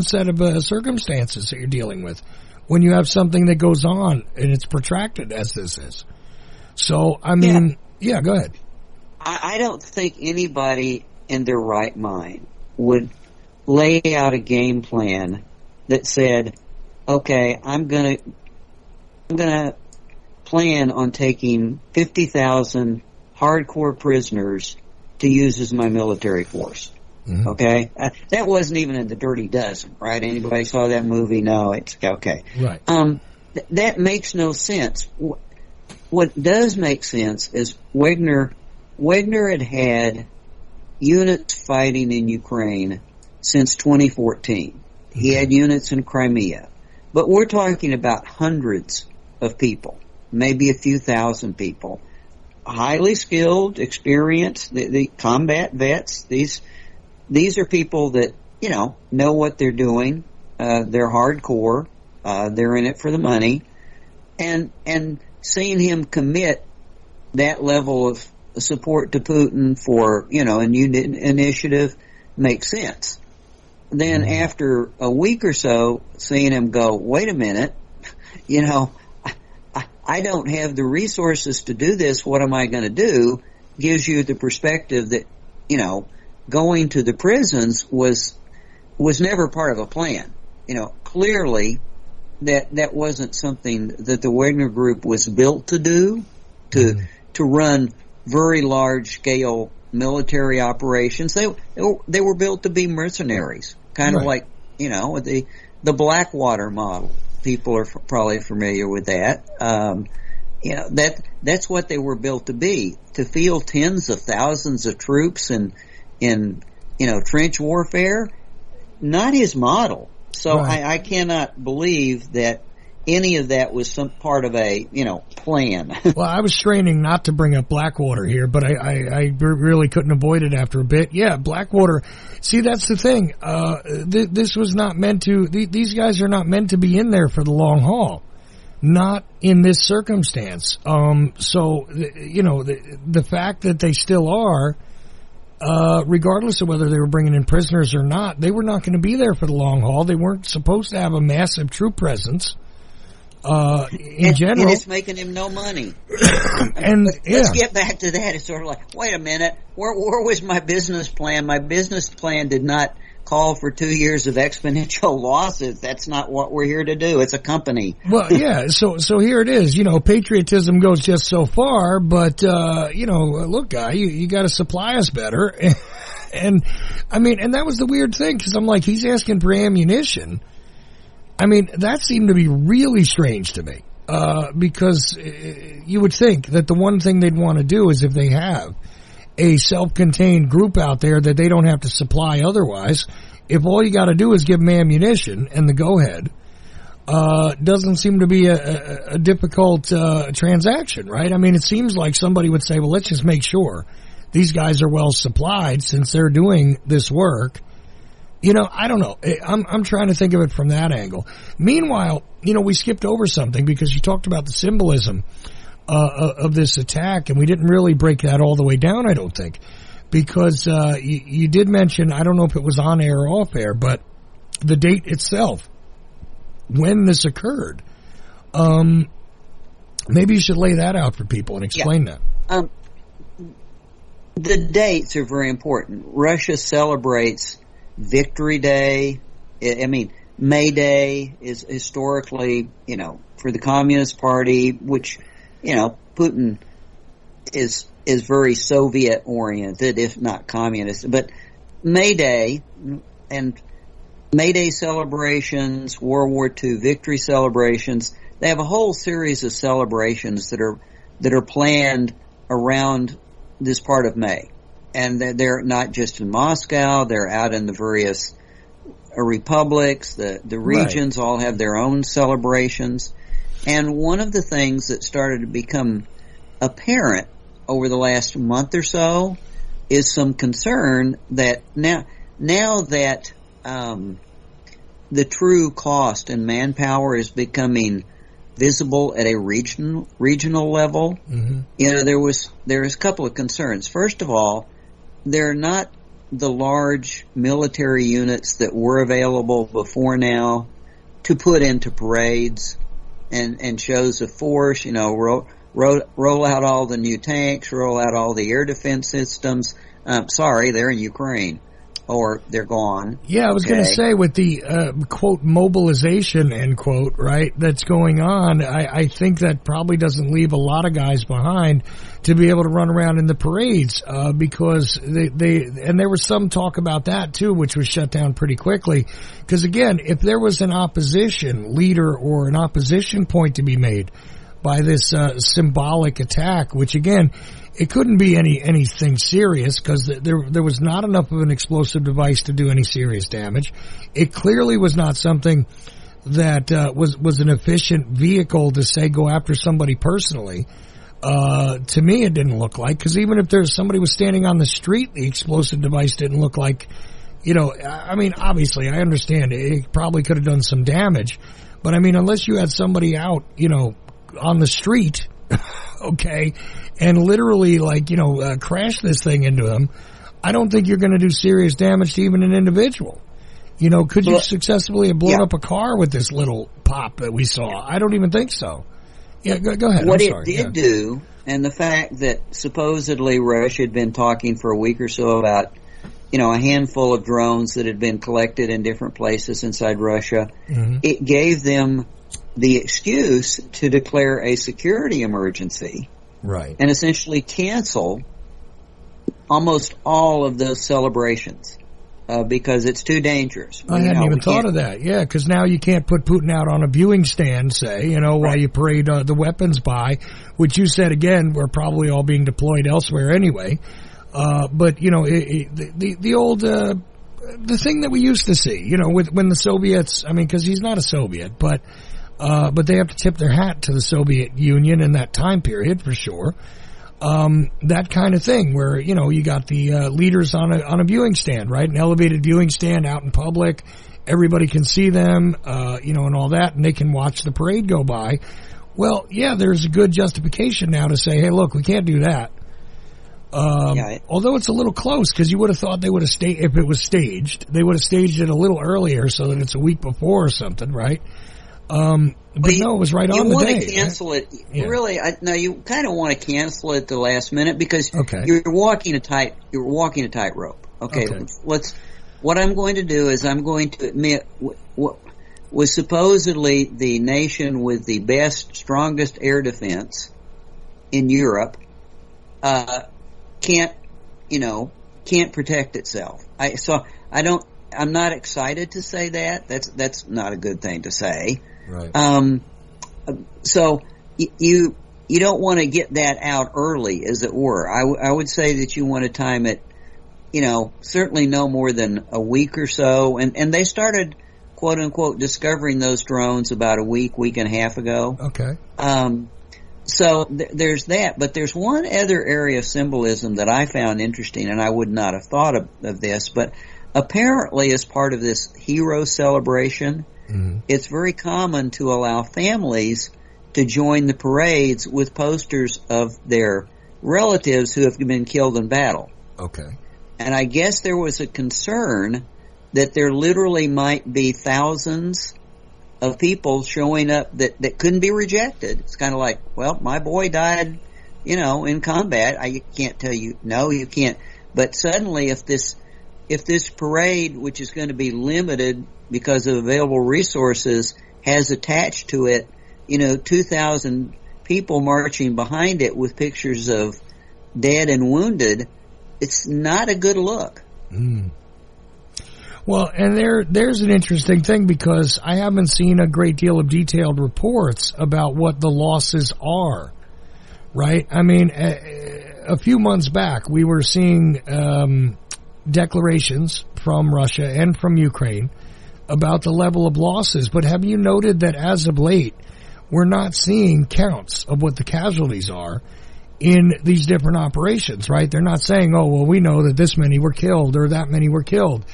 set of circumstances that you're dealing with when you have something that goes on and it's protracted as this is. So, I mean, yeah go ahead. I don't think anybody in their right mind would lay out a game plan that said, okay, I'm gonna plan on taking 50,000 hardcore prisoners to use as my military force. Mm-hmm. Okay? That wasn't even in the Dirty Dozen, right? Anybody saw that movie? No, it's okay. Right. That makes no sense. What does make sense is Wagner had units fighting in Ukraine since 2014. He had units in Crimea. But we're talking about hundreds of people, maybe a few thousand people, highly skilled, experienced, the combat vets. These are people that, know what they're doing. They're hardcore. They're in it for the money. And seeing him commit that level of support to Putin for, a new initiative makes sense. Then after a week or so, seeing him go, wait a minute, I don't have the resources to do this. What am I going to do? Gives you the perspective that, going to the prisons was never part of a plan. Clearly that wasn't something that the Wagner Group was built to do, to run very large scale military operations. They were built to be mercenaries, kind of like, the Blackwater model. People are probably familiar with that. that's what they were built to be, to field tens of thousands of troops in trench warfare. Not his model. So right. I cannot believe that any of that was some part of a, plan. Well, I was straining not to bring up Blackwater here, but I really couldn't avoid it after a bit. Yeah, Blackwater. See, that's the thing. This was not meant to, these guys are not meant to be in there for the long haul. Not in this circumstance. So, the fact that they still are, regardless of whether they were bringing in prisoners or not, they were not going to be there for the long haul. They weren't supposed to have a massive troop presence. In general, and it's making him no money. And let's get back to that. It's sort of like, wait a minute, where was my business plan? My business plan did not call for 2 years of exponential losses. That's not what we're here to do. It's a company. Well, yeah. So here it is. Patriotism goes just so far, but look, guy, you got to supply us better. And that was the weird thing, because I'm like, he's asking for ammunition. That seemed to be really strange to me, because you would think that the one thing they'd want to do is, if they have a self-contained group out there that they don't have to supply otherwise, if all you got to do is give them ammunition and the go-ahead, doesn't seem to be a difficult transaction, right? It seems like somebody would say, well, let's just make sure these guys are well supplied since they're doing this work. I don't know. I'm trying to think of it from that angle. Meanwhile, we skipped over something because you talked about the symbolism of this attack, and we didn't really break that all the way down, I don't think, because you did mention, I don't know if it was on air or off air, but the date itself, when this occurred. Maybe you should lay that out for people and explain that. The dates are very important. Russia celebrates Victory Day. May Day is historically, for the Communist Party, which, Putin is very Soviet oriented, if not communist. But May Day and May Day celebrations, World War II victory celebrations, they have a whole series of celebrations that are planned around this part of May. And they're not just in Moscow, they're out in the various republics, the regions all have their own celebrations. And one of the things that started to become apparent over the last month or so is some concern that now that the true cost and manpower is becoming visible at a regional level, there was a couple of concerns. First of all, they're not the large military units that were available before now to put into parades and shows of force, roll out all the new tanks, roll out all the air defense systems. Sorry, they're in Ukraine. Or they're gone. Yeah, I was going to say, with the, quote, mobilization, end quote, right, that's going on, I think that probably doesn't leave a lot of guys behind to be able to run around in the parades, because and there was some talk about that too, which was shut down pretty quickly. Because again, if there was an opposition leader or an opposition point to be made by this symbolic attack, which again, it couldn't be anything serious, because there was not enough of an explosive device to do any serious damage. It clearly was not something that was an efficient vehicle to, say, go after somebody personally. To me, it didn't look like, because even if there's somebody was standing on the street, the explosive device didn't look like, obviously, I understand it probably could have done some damage, but unless you had somebody out, on the street, okay, and literally, crash this thing into them, I don't think you're going to do serious damage to even an individual. Could you successfully have blown up a car with this little pop that we saw? I don't even think so. Yeah, go ahead. What it did do, and the fact that supposedly Russia had been talking for a week or so about, a handful of drones that had been collected in different places inside Russia, it gave them the excuse to declare a security emergency. Right. And essentially cancel almost all of those celebrations because it's too dangerous. I hadn't even thought of that. Yeah, because now you can't put Putin out on a viewing stand, say, while you parade the weapons by, which you said, again, we're probably all being deployed elsewhere anyway. But, the old, the thing that we used to see, when the Soviets, because he's not a Soviet, but they have to tip their hat to the Soviet Union in that time period for sure. That kind of thing where, you got the leaders on a viewing stand, right? An elevated viewing stand out in public. Everybody can see them, and all that, and they can watch the parade go by. Well, yeah, there's a good justification now to say, hey, look, we can't do that. Although it's a little close, because you would have thought they would have if it was staged, they would have staged it a little earlier so that it's a week before or something, right? But no, it was right on the day. You want to cancel it. Yeah. Really, you kind of want to cancel it at the last minute because you're walking a tightrope. Okay. What I'm going to do is I'm going to admit what was supposedly the nation with the best, strongest air defense in Europe, can't protect itself. I'm not excited to say that. That's not a good thing to say. Right. So you don't want to get that out early, as it were. I would say that you want to time it, certainly no more than a week or so. And they started, quote unquote, discovering those drones about a week and a half ago. Okay. So there's that, but there's one other area of symbolism that I found interesting, and I would not have thought of this, but apparently as part of this hero celebration, it's very common to allow families to join the parades with posters of their relatives who have been killed in battle. Okay. And I guess there was a concern that there literally might be thousands of people showing up that couldn't be rejected. It's kind of like, well, my boy died, in combat. I can't tell you, no, you can't. But suddenly if this parade, which is going to be limited because of available resources, has attached to it, 2,000 people marching behind it with pictures of dead and wounded, it's not a good look. Well, and there's an interesting thing because I haven't seen a great deal of detailed reports about what the losses are, right? A few months back, we were seeing declarations from Russia and from Ukraine about the level of losses. But have you noted that as of late, we're not seeing counts of what the casualties are in these different operations, right? They're not saying, oh, well, we know that this many were killed or that many were killed.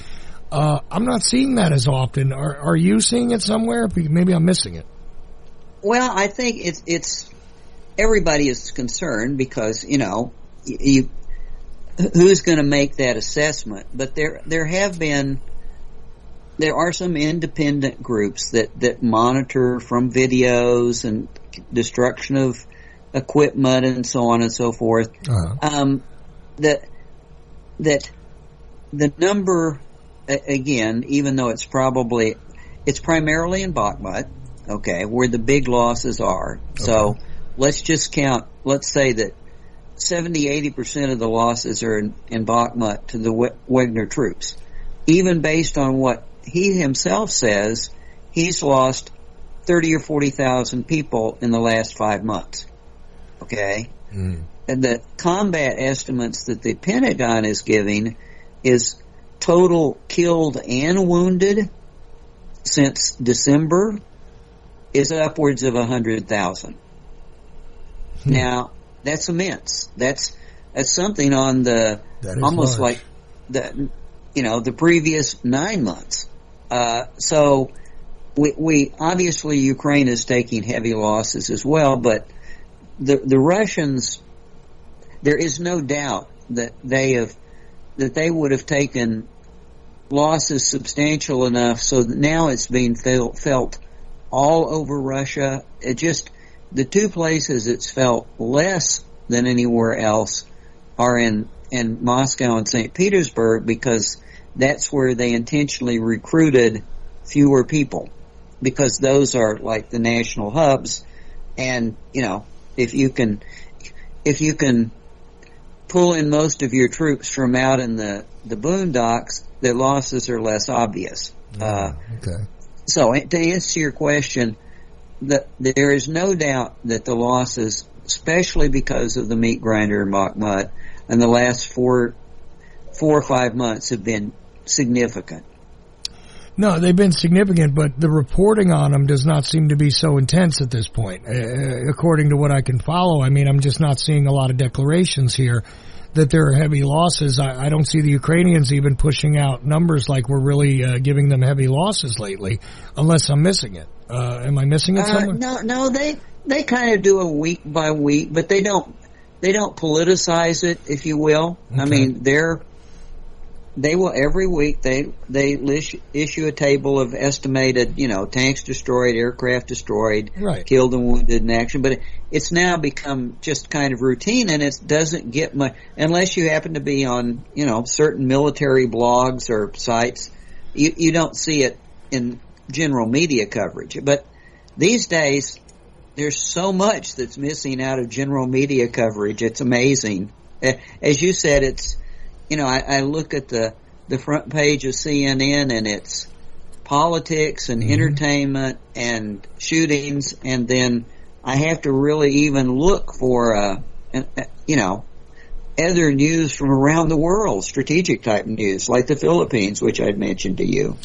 I'm not seeing that as often. Are you seeing it somewhere? Maybe I'm missing it. Well, I think it's everybody is concerned because, who's going to make that assessment? But there are some independent groups that monitor from videos and destruction of equipment and so on and so forth. That the number, again, even though it's primarily in Bakhmut, okay, where the big losses are. Okay. So let's just count. Let's say that 70-80% of the losses are in Bakhmut to the Wagner troops. Even based on what he himself says, he's lost 30 or 40,000 people in the last 5 months. Okay? And the combat estimates that the Pentagon is giving is total killed and wounded since December is upwards of 100,000. Now, that's immense. That's something on the almost large. Like the previous 9 months. So we obviously Ukraine is taking heavy losses as well, but the Russians, there is no doubt that they would have taken losses substantial enough so that now it's being felt all over Russia. The two places it's felt less than anywhere else are in Moscow and St. Petersburg, because that's where they intentionally recruited fewer people, because those are like the national hubs. And, if you can pull in most of your troops from out in the boondocks, the losses are less obvious. Okay. So to answer your question, there is no doubt that the losses, especially because of the meat grinder in Bakhmut, in the last 4 or 5 months have been significant. No, they've been significant, but the reporting on them does not seem to be so intense at this point. According to what I can follow, I mean, I'm just not seeing a lot of declarations here that there are heavy losses. I don't see the Ukrainians even pushing out numbers like we're really giving them heavy losses lately, unless I'm missing it. Am I missing it somewhere? No, they kind of do a week by week, but they don't politicize it, if you will. Okay. I mean, they will every week they issue a table of estimated, tanks destroyed, aircraft destroyed, right, killed and wounded in action. But it's now become just kind of routine, and it doesn't get much unless you happen to be on certain military blogs or sites. You don't see it in general media coverage. But these days, there's so much that's missing out of general media coverage. It's amazing. As you said, it's. I look at the front page of CNN, and it's politics and entertainment and shootings, and then I have to really even look for other news from around the world, strategic type news like the Philippines, which I'd mentioned to you.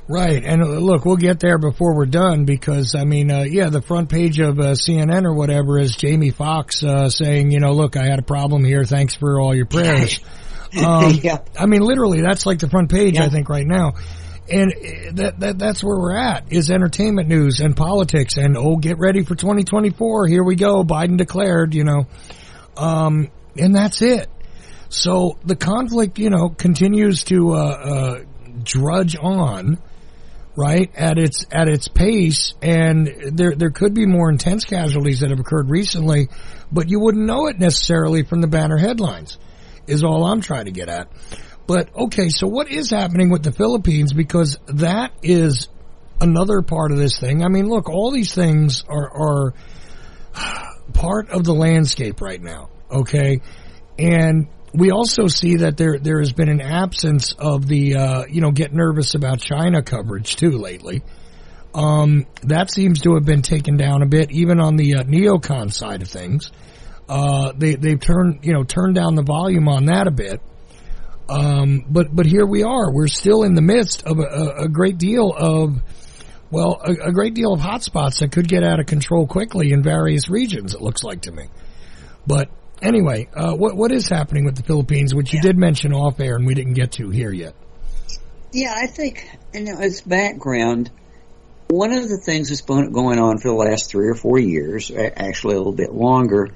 Right, and look, we'll get there before we're done because, the front page of CNN or whatever is Jamie Foxx saying, look, I had a problem here, thanks for all your prayers. Yeah. I mean, literally, that's like the front page, I think, right now. And that's where we're at, is entertainment news and politics. And, get ready for 2024. Here we go. Biden declared, and that's it. So the conflict, continues to drudge on, right, at its pace. And there could be more intense casualties that have occurred recently, but you wouldn't know it necessarily from the banner headlines. Is all I'm trying to get at. But, okay, so what is happening with the Philippines? Because that is another part of this thing. I mean, look, all these things are part of the landscape right now, okay? And we also see that there has been an absence of the, get nervous about China coverage, too, lately. That seems to have been taken down a bit, even on the neocon side of things. They've turned down the volume on that a bit. But here we are. We're still in the midst of a great deal of hotspots that could get out of control quickly in various regions, it looks like to me. But anyway, what is happening with the Philippines, which you did mention off air and we didn't get to here yet? Yeah, I think, as background, one of the things that's been going on for the last 3 or 4 years, actually a little bit longer,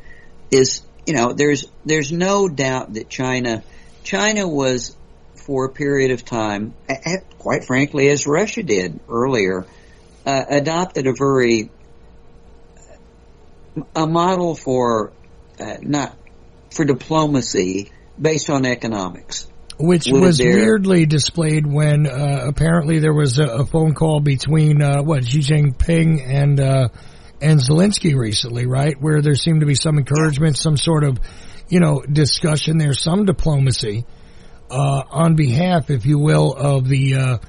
is, there's no doubt that China was, for a period of time, quite frankly, as Russia did earlier, adopted a model for diplomacy based on economics. Which was weirdly displayed when apparently there was a phone call between Xi Jinping and Zelensky recently, right? Where there seemed to be some encouragement, some sort of, discussion there, some diplomacy, on behalf, if you will, of the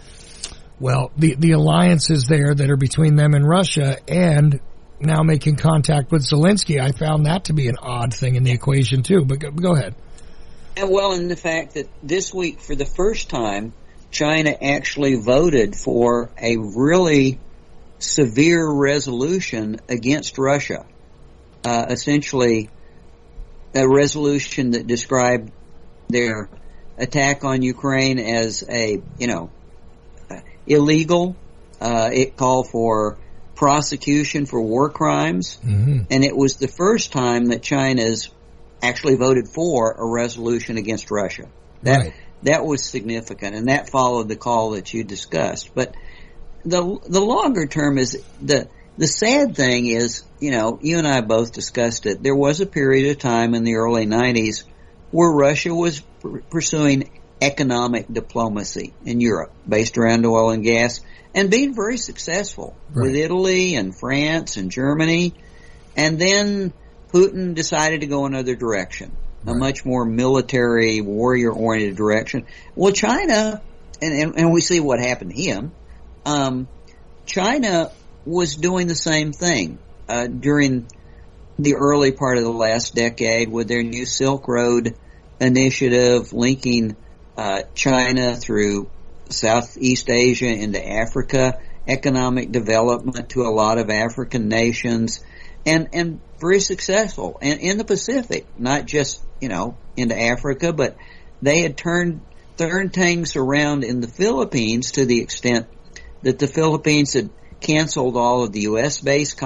alliances there that are between them and Russia, and now making contact with Zelensky. I found that to be an odd thing in the equation too, but go ahead. And the fact that this week, for the first time, China actually voted for a really severe resolution against Russia. Essentially, a resolution that described their attack on Ukraine as illegal. It called for prosecution for war crimes. Mm-hmm. And it was the first time that China's actually voted for a resolution against Russia. That was significant, and that followed the call that you discussed. But the longer term is the sad thing is, you and I both discussed it. There was a period of time in the early 90s where Russia was pursuing economic diplomacy in Europe based around oil and gas and being very successful with Italy and France and Germany. And then Putin decided to go another direction, a much more military, warrior-oriented direction. Well, China and we see what happened to him. China was doing the same thing during the early part of the last decade with their new Silk Road initiative, linking China through Southeast Asia into Africa, economic development to a lot of African nations, and very successful. And in the Pacific, not just, into Africa, but they had turned things around in the Philippines to the extent that the Philippines had canceled all of the U.S.-based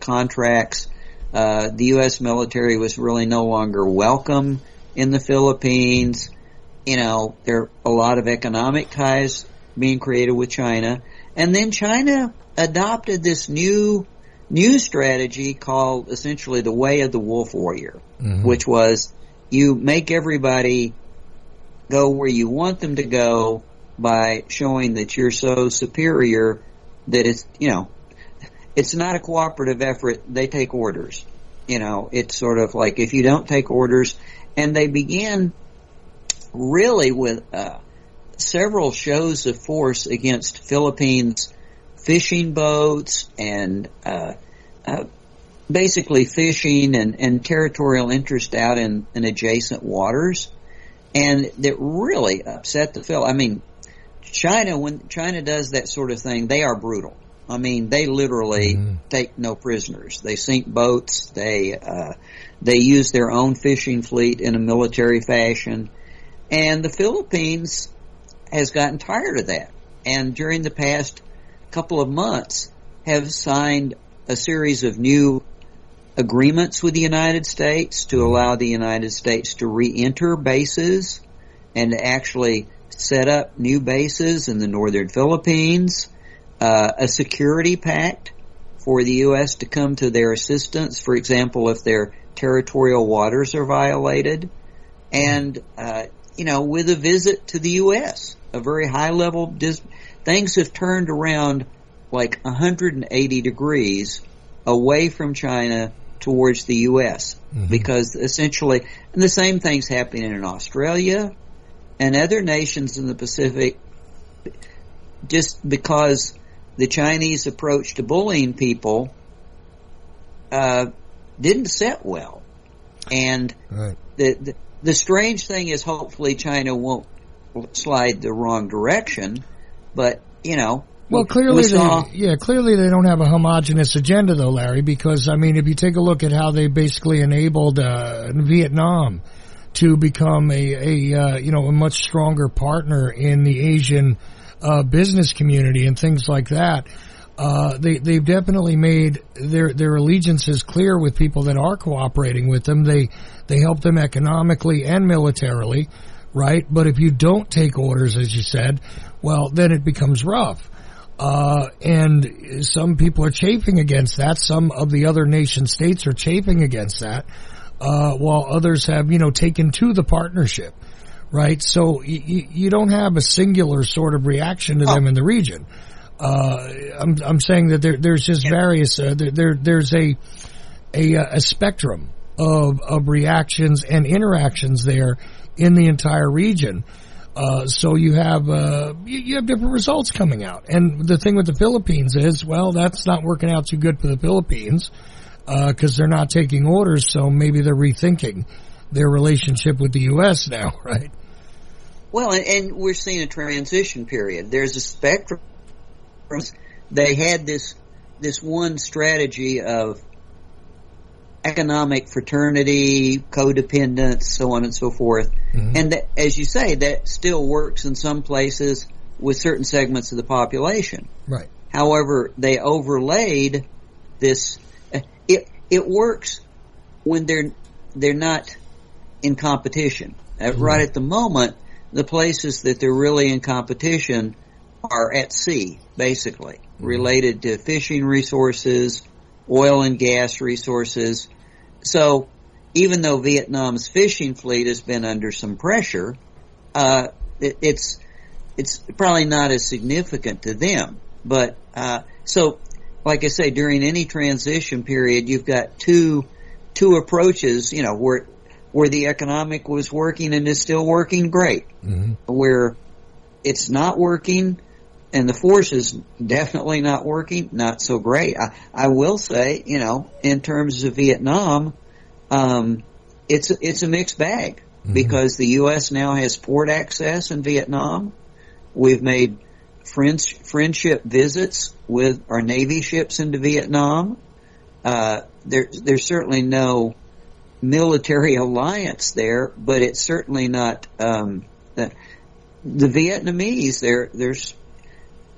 contracts. The U.S. military was really no longer welcome in the Philippines. There are a lot of economic ties being created with China. And then China adopted this new strategy called essentially the way of the wolf warrior, which was you make everybody go where you want them to go by showing that you're so superior that it's not a cooperative effort. They take orders. It's sort of like if you don't take orders, and they began really with several shows of force against Philippines fishing boats and basically fishing and territorial interest out in adjacent waters, and that really upset the Philippines. I mean, China, when China does that sort of thing, they are brutal. I mean, they literally take no prisoners. They sink boats. They use their own fishing fleet in a military fashion. And the Philippines has gotten tired of that. And during the past couple of months have signed a series of new agreements with the United States to allow the United States to re-enter bases and to actually set up new bases in the northern Philippines, a security pact for the U.S. to come to their assistance, for example, if their territorial waters are violated, and, with a visit to the U.S., a very high level, things have turned around like 180 degrees away from China towards the U.S. Because essentially, and the same thing's happening in Australia and other nations in the Pacific, just because the Chinese approach to bullying people didn't set well. And the strange thing is, hopefully China won't slide the wrong direction, but well, clearly they don't have a homogenous agenda, though, Larry, because, I mean, if you take a look at how they basically enabled Vietnam to become a much stronger partner in the Asian business community and things like that, they've definitely made their allegiances clear with people that are cooperating with them. They help them economically and militarily, right? But if you don't take orders, as you said, well, then it becomes rough. And some people are chafing against that. Some of the other nation states are chafing against that, while others have, taken to the partnership, right? So you don't have a singular sort of reaction to them in the region. I'm saying that there's just various, there's a spectrum of reactions and interactions there in the entire region. So you have different results coming out. And the thing with the Philippines is, well, that's not working out too good for the Philippines, because they're not taking orders, so maybe they're rethinking their relationship with the U.S. now, right? Well, and we're seeing a transition period. There's a spectrum. They had this one strategy of economic fraternity, codependence, so on and so forth. And that, as you say, that still works in some places with certain segments of the population. Right. However, they overlaid this. It works when they're not in competition. Right at the moment, the places that they're really in competition are at sea, basically, related to fishing resources, oil and gas resources. So even though Vietnam's fishing fleet has been under some pressure, it's probably not as significant to them. But so, like I say, during any transition period, you've got two approaches, where the economic was working and is still working great, where it's not working, and the force is definitely not working. Not so great. I will say, in terms of Vietnam, it's a mixed bag because the U.S. now has port access in Vietnam. We've made friendship visits with our Navy ships into Vietnam. There's certainly no military alliance there, but it's certainly not the Vietnamese. There's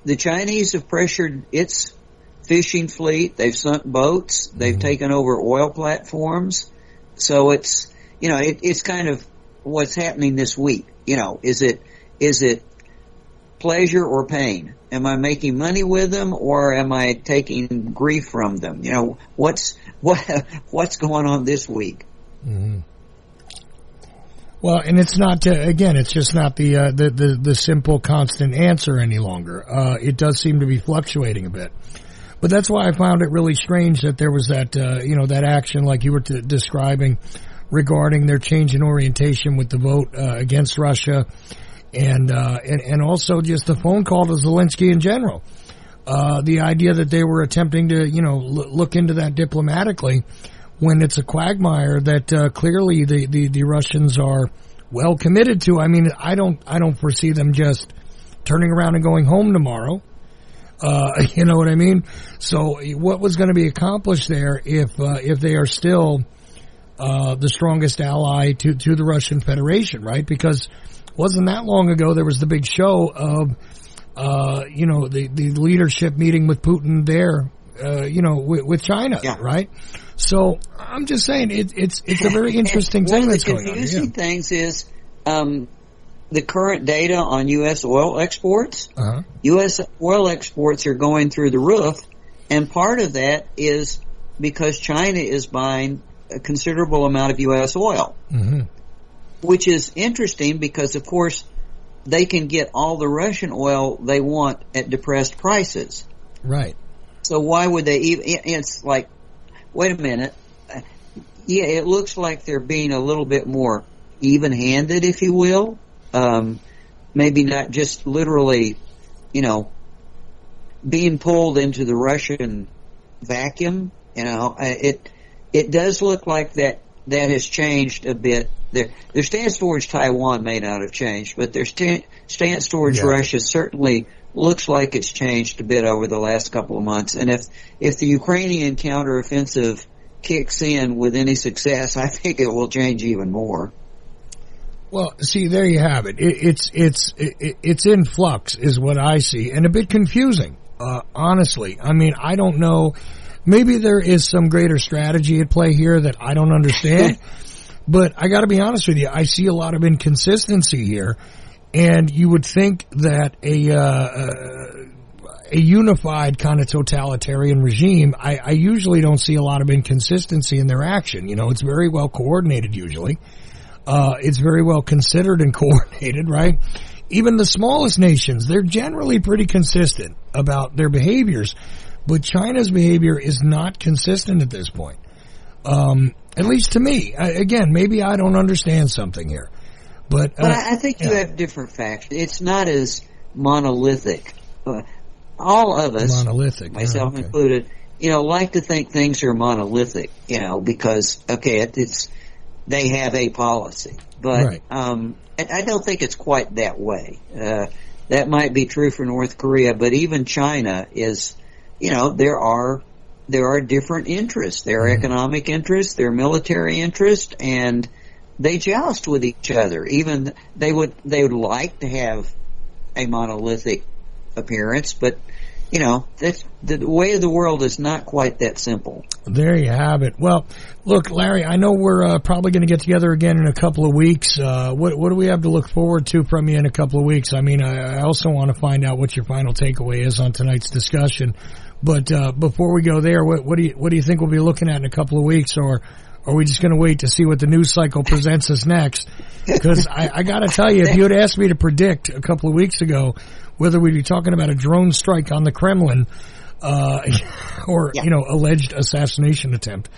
the Chinese have pressured its fishing fleet. They've sunk boats. They've taken over oil platforms. So it's it's kind of what's happening this week. Is it pleasure or pain? Am I making money with them, or am I taking grief from them? What's going on this week? Mm-hmm. Well, and it's not it's just not the simple constant answer any longer. It does seem to be fluctuating a bit, but that's why I found it really strange that there was that that action like you were describing regarding their change in orientation with the vote against Russia. And also just the phone call to Zelensky in general. The idea that they were attempting to, look into that diplomatically when it's a quagmire that, clearly the Russians are well committed to. I mean, I don't foresee them just turning around and going home tomorrow. You know what I mean? So what was going to be accomplished there if they are still, the strongest ally to the Russian Federation, right? Because wasn't that long ago there was the big show of, the leadership meeting with Putin there, with China, right? So I'm just saying it's a very interesting thing that's going on. One of the confusing things is the current data on U.S. oil exports. U.S. oil exports are going through the roof, and part of that is because China is buying a considerable amount of U.S. oil. Mm-hmm. Which is interesting because, of course, they can get all the Russian oil they want at depressed prices. Right. So why would they even... It's like, wait a minute. Yeah, it looks like they're being a little bit more even-handed, if you will. Maybe not just literally, being pulled into the Russian vacuum. It does look like that has changed a bit. Their stance towards Taiwan may not have changed, but their stance towards Russia certainly looks like it's changed a bit over the last couple of months. And if the Ukrainian counteroffensive kicks in with any success, I think it will change even more. Well, see, there you have it. It's in flux, is what I see, and a bit confusing. Honestly, I mean, I don't know. Maybe there is some greater strategy at play here that I don't understand. But I got to be honest with you, I see a lot of inconsistency here, and you would think that a unified kind of totalitarian regime, I usually don't see a lot of inconsistency in their action. It's very well coordinated usually. It's very well considered and coordinated, right? Even the smallest nations, they're generally pretty consistent about their behaviors, but China's behavior is not consistent at this point. At least to me. Again, maybe I don't understand something here. But I think you have different facts. It's not as monolithic. All of us, myself included, like to think things are monolithic, because, they have a policy. But I don't think it's quite that way. That might be true for North Korea, but even China is, there are different interests. There are economic interests, there are military interests, and they joust with each other. Even they would like to have a monolithic appearance, but that's the way of the world is not quite that simple. There you have it. Well, look, Larry, I know we're probably going to get together again in a couple of weeks. What do we have to look forward to from you in a couple of weeks? I mean, I also want to find out what your final takeaway is on tonight's discussion. But before we go there, what do you think we'll be looking at in a couple of weeks, or are we just going to wait to see what the news cycle presents us next? Because I got to tell you, if you had asked me to predict a couple of weeks ago whether we'd be talking about a drone strike on the Kremlin or alleged assassination attempt,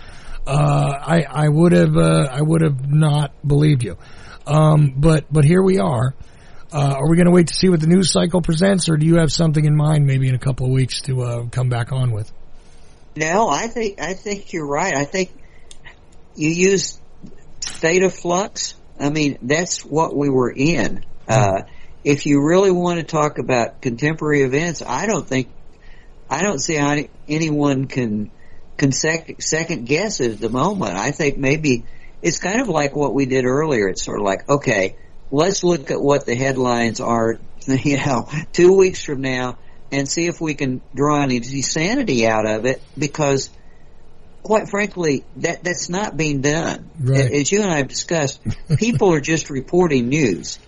I would have not believed you. But here we are. Are we going to wait to see what the news cycle presents, or do you have something in mind maybe in a couple of weeks to come back on with? No, I think you're right. I think you use state of flux. I mean, that's what we were in. If you really want to talk about contemporary events, I don't see how anyone can second guess it at the moment. I think maybe it's kind of like what we did earlier. It's sort of like, okay, let's look at what the headlines are, 2 weeks from now, and see if we can draw any sanity out of it, because quite frankly, that's not being done. Right. As you and I have discussed, people are just reporting news,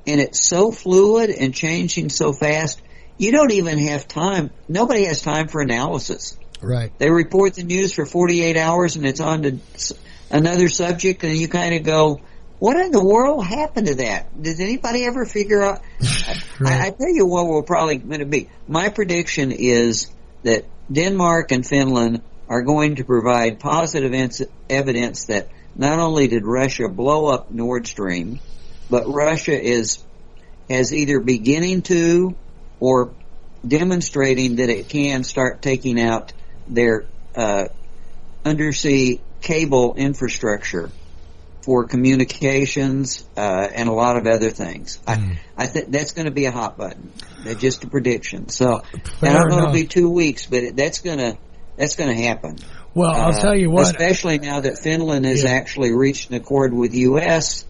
and it's so fluid and changing so fast, you don't even have time. Nobody has time for analysis. Right. They report the news for 48 hours, and it's on to another subject, and you kind of go, what in the world happened to that? Did anybody ever figure out? Right. I tell you what we're probably going to be. My prediction is that Denmark and Finland are going to provide positive evidence that not only did Russia blow up Nord Stream, but Russia has either beginning to or demonstrating that it can start taking out their undersea cable infrastructure for communications and a lot of other things. I think that's going to be a hot button. That's just a prediction. So I don't know, it'll be 2 weeks, but that's going to happen. Well, I'll tell you what. Especially now that Finland has actually reached an accord with the U.S.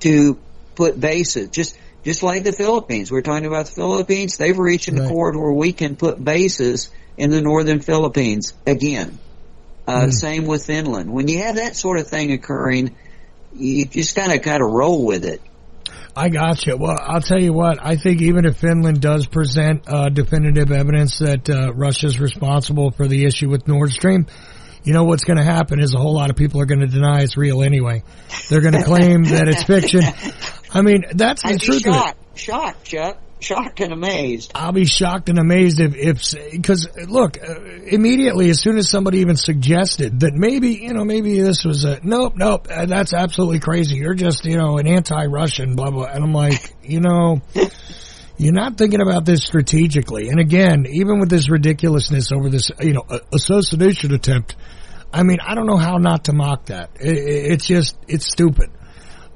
to put bases, just like the Philippines. We're talking about the Philippines. They've reached an accord where we can put bases in the northern Philippines again. Same with Finland. When you have that sort of thing occurring, you just kind of roll with it. I got you. Well, I'll tell you what. I think even if Finland does present definitive evidence that Russia's responsible for the issue with Nord Stream, you know what's going to happen is a whole lot of people are going to deny it's real anyway. They're going to claim that it's fiction. I mean, that's the truth of it. Shocked, Chuck. Shocked and amazed. I'll be shocked and amazed because look, immediately as soon as somebody even suggested that maybe this was nope, that's absolutely crazy. You're just, an anti-Russian, blah, blah. And I'm like, you're not thinking about this strategically. And again, even with this ridiculousness over this, assassination attempt, I mean, I don't know how not to mock that. It's stupid.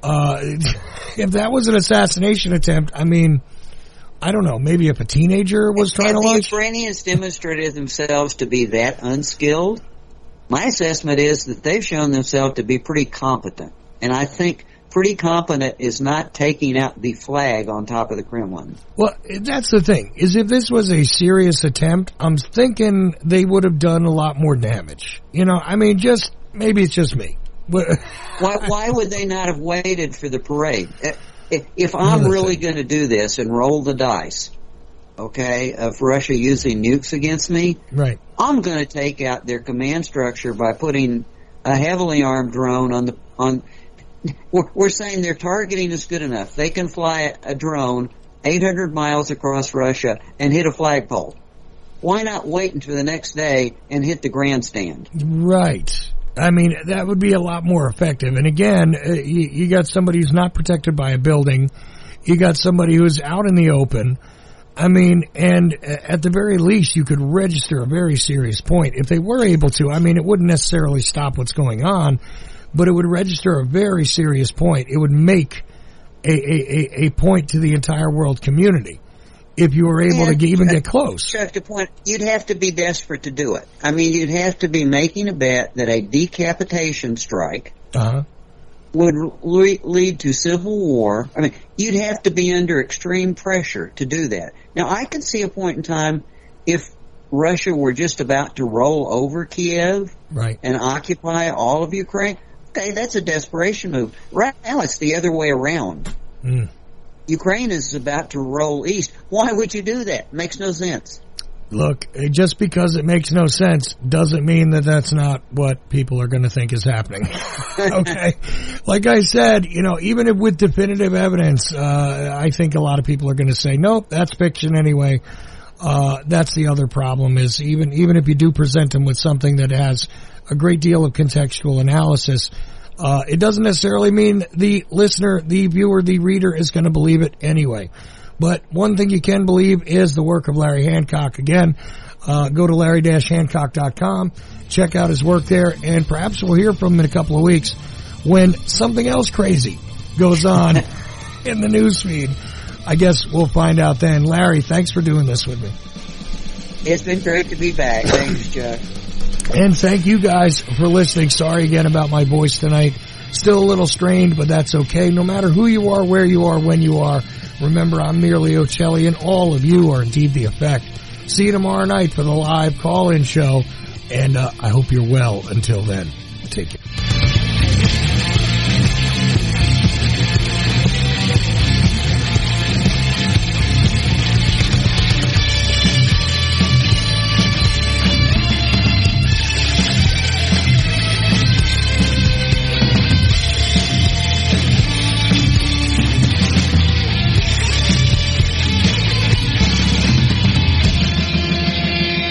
If that was an assassination attempt, I mean, I don't know, maybe if a teenager was trying to launch. The Ukrainians demonstrated themselves to be that unskilled. My assessment is that they've shown themselves to be pretty competent. And I think pretty competent is not taking out the flag on top of the Kremlin. Well, that's the thing, is if this was a serious attempt, I'm thinking they would have done a lot more damage. I mean, maybe it's just me. Why would they not have waited for the parade? If I'm really going to do this and roll the dice, okay, of Russia using nukes against me, right, I'm going to take out their command structure by putting a heavily armed drone on. We're saying their targeting is good enough. They can fly a drone 800 miles across Russia and hit a flagpole. Why not wait until the next day and hit the grandstand? Right. I mean, that would be a lot more effective. And again, you got somebody who's not protected by a building. You got somebody who's out in the open. I mean, and at the very least, you could register a very serious point. If they were able to, I mean, it wouldn't necessarily stop what's going on, but it would register a very serious point. It would make a point to the entire world community if you were able to even get close. Chuck, the point, you'd have to be desperate to do it. I mean, you'd have to be making a bet that a decapitation strike would lead to civil war. I mean, you'd have to be under extreme pressure to do that. Now, I can see a point in time if Russia were just about to roll over Kiev and occupy all of Ukraine. Okay, that's a desperation move. Right now, it's the other way around. Ukraine is about to roll east. Why would you do that? Makes no sense. Look, just because it makes no sense doesn't mean that that's not what people are going to think is happening. Okay? Like I said, even if with definitive evidence, I think a lot of people are going to say, nope, that's fiction anyway. That's the other problem is even if you do present them with something that has a great deal of contextual analysis, It doesn't necessarily mean the listener, the viewer, the reader is going to believe it anyway. But one thing you can believe is the work of Larry Hancock. Again, go to larry-hancock.com, check out his work there, and perhaps we'll hear from him in a couple of weeks when something else crazy goes on in the newsfeed. I guess we'll find out then. Larry, thanks for doing this with me. It's been great to be back. Thanks, Chuck. And thank you guys for listening. Sorry again about my voice tonight. Still a little strained, but that's okay. No matter who you are, where you are, when you are, remember I'm merely Ochelli, and all of you are indeed the effect. See you tomorrow night for the live call-in show, and I hope you're well until then. Take care.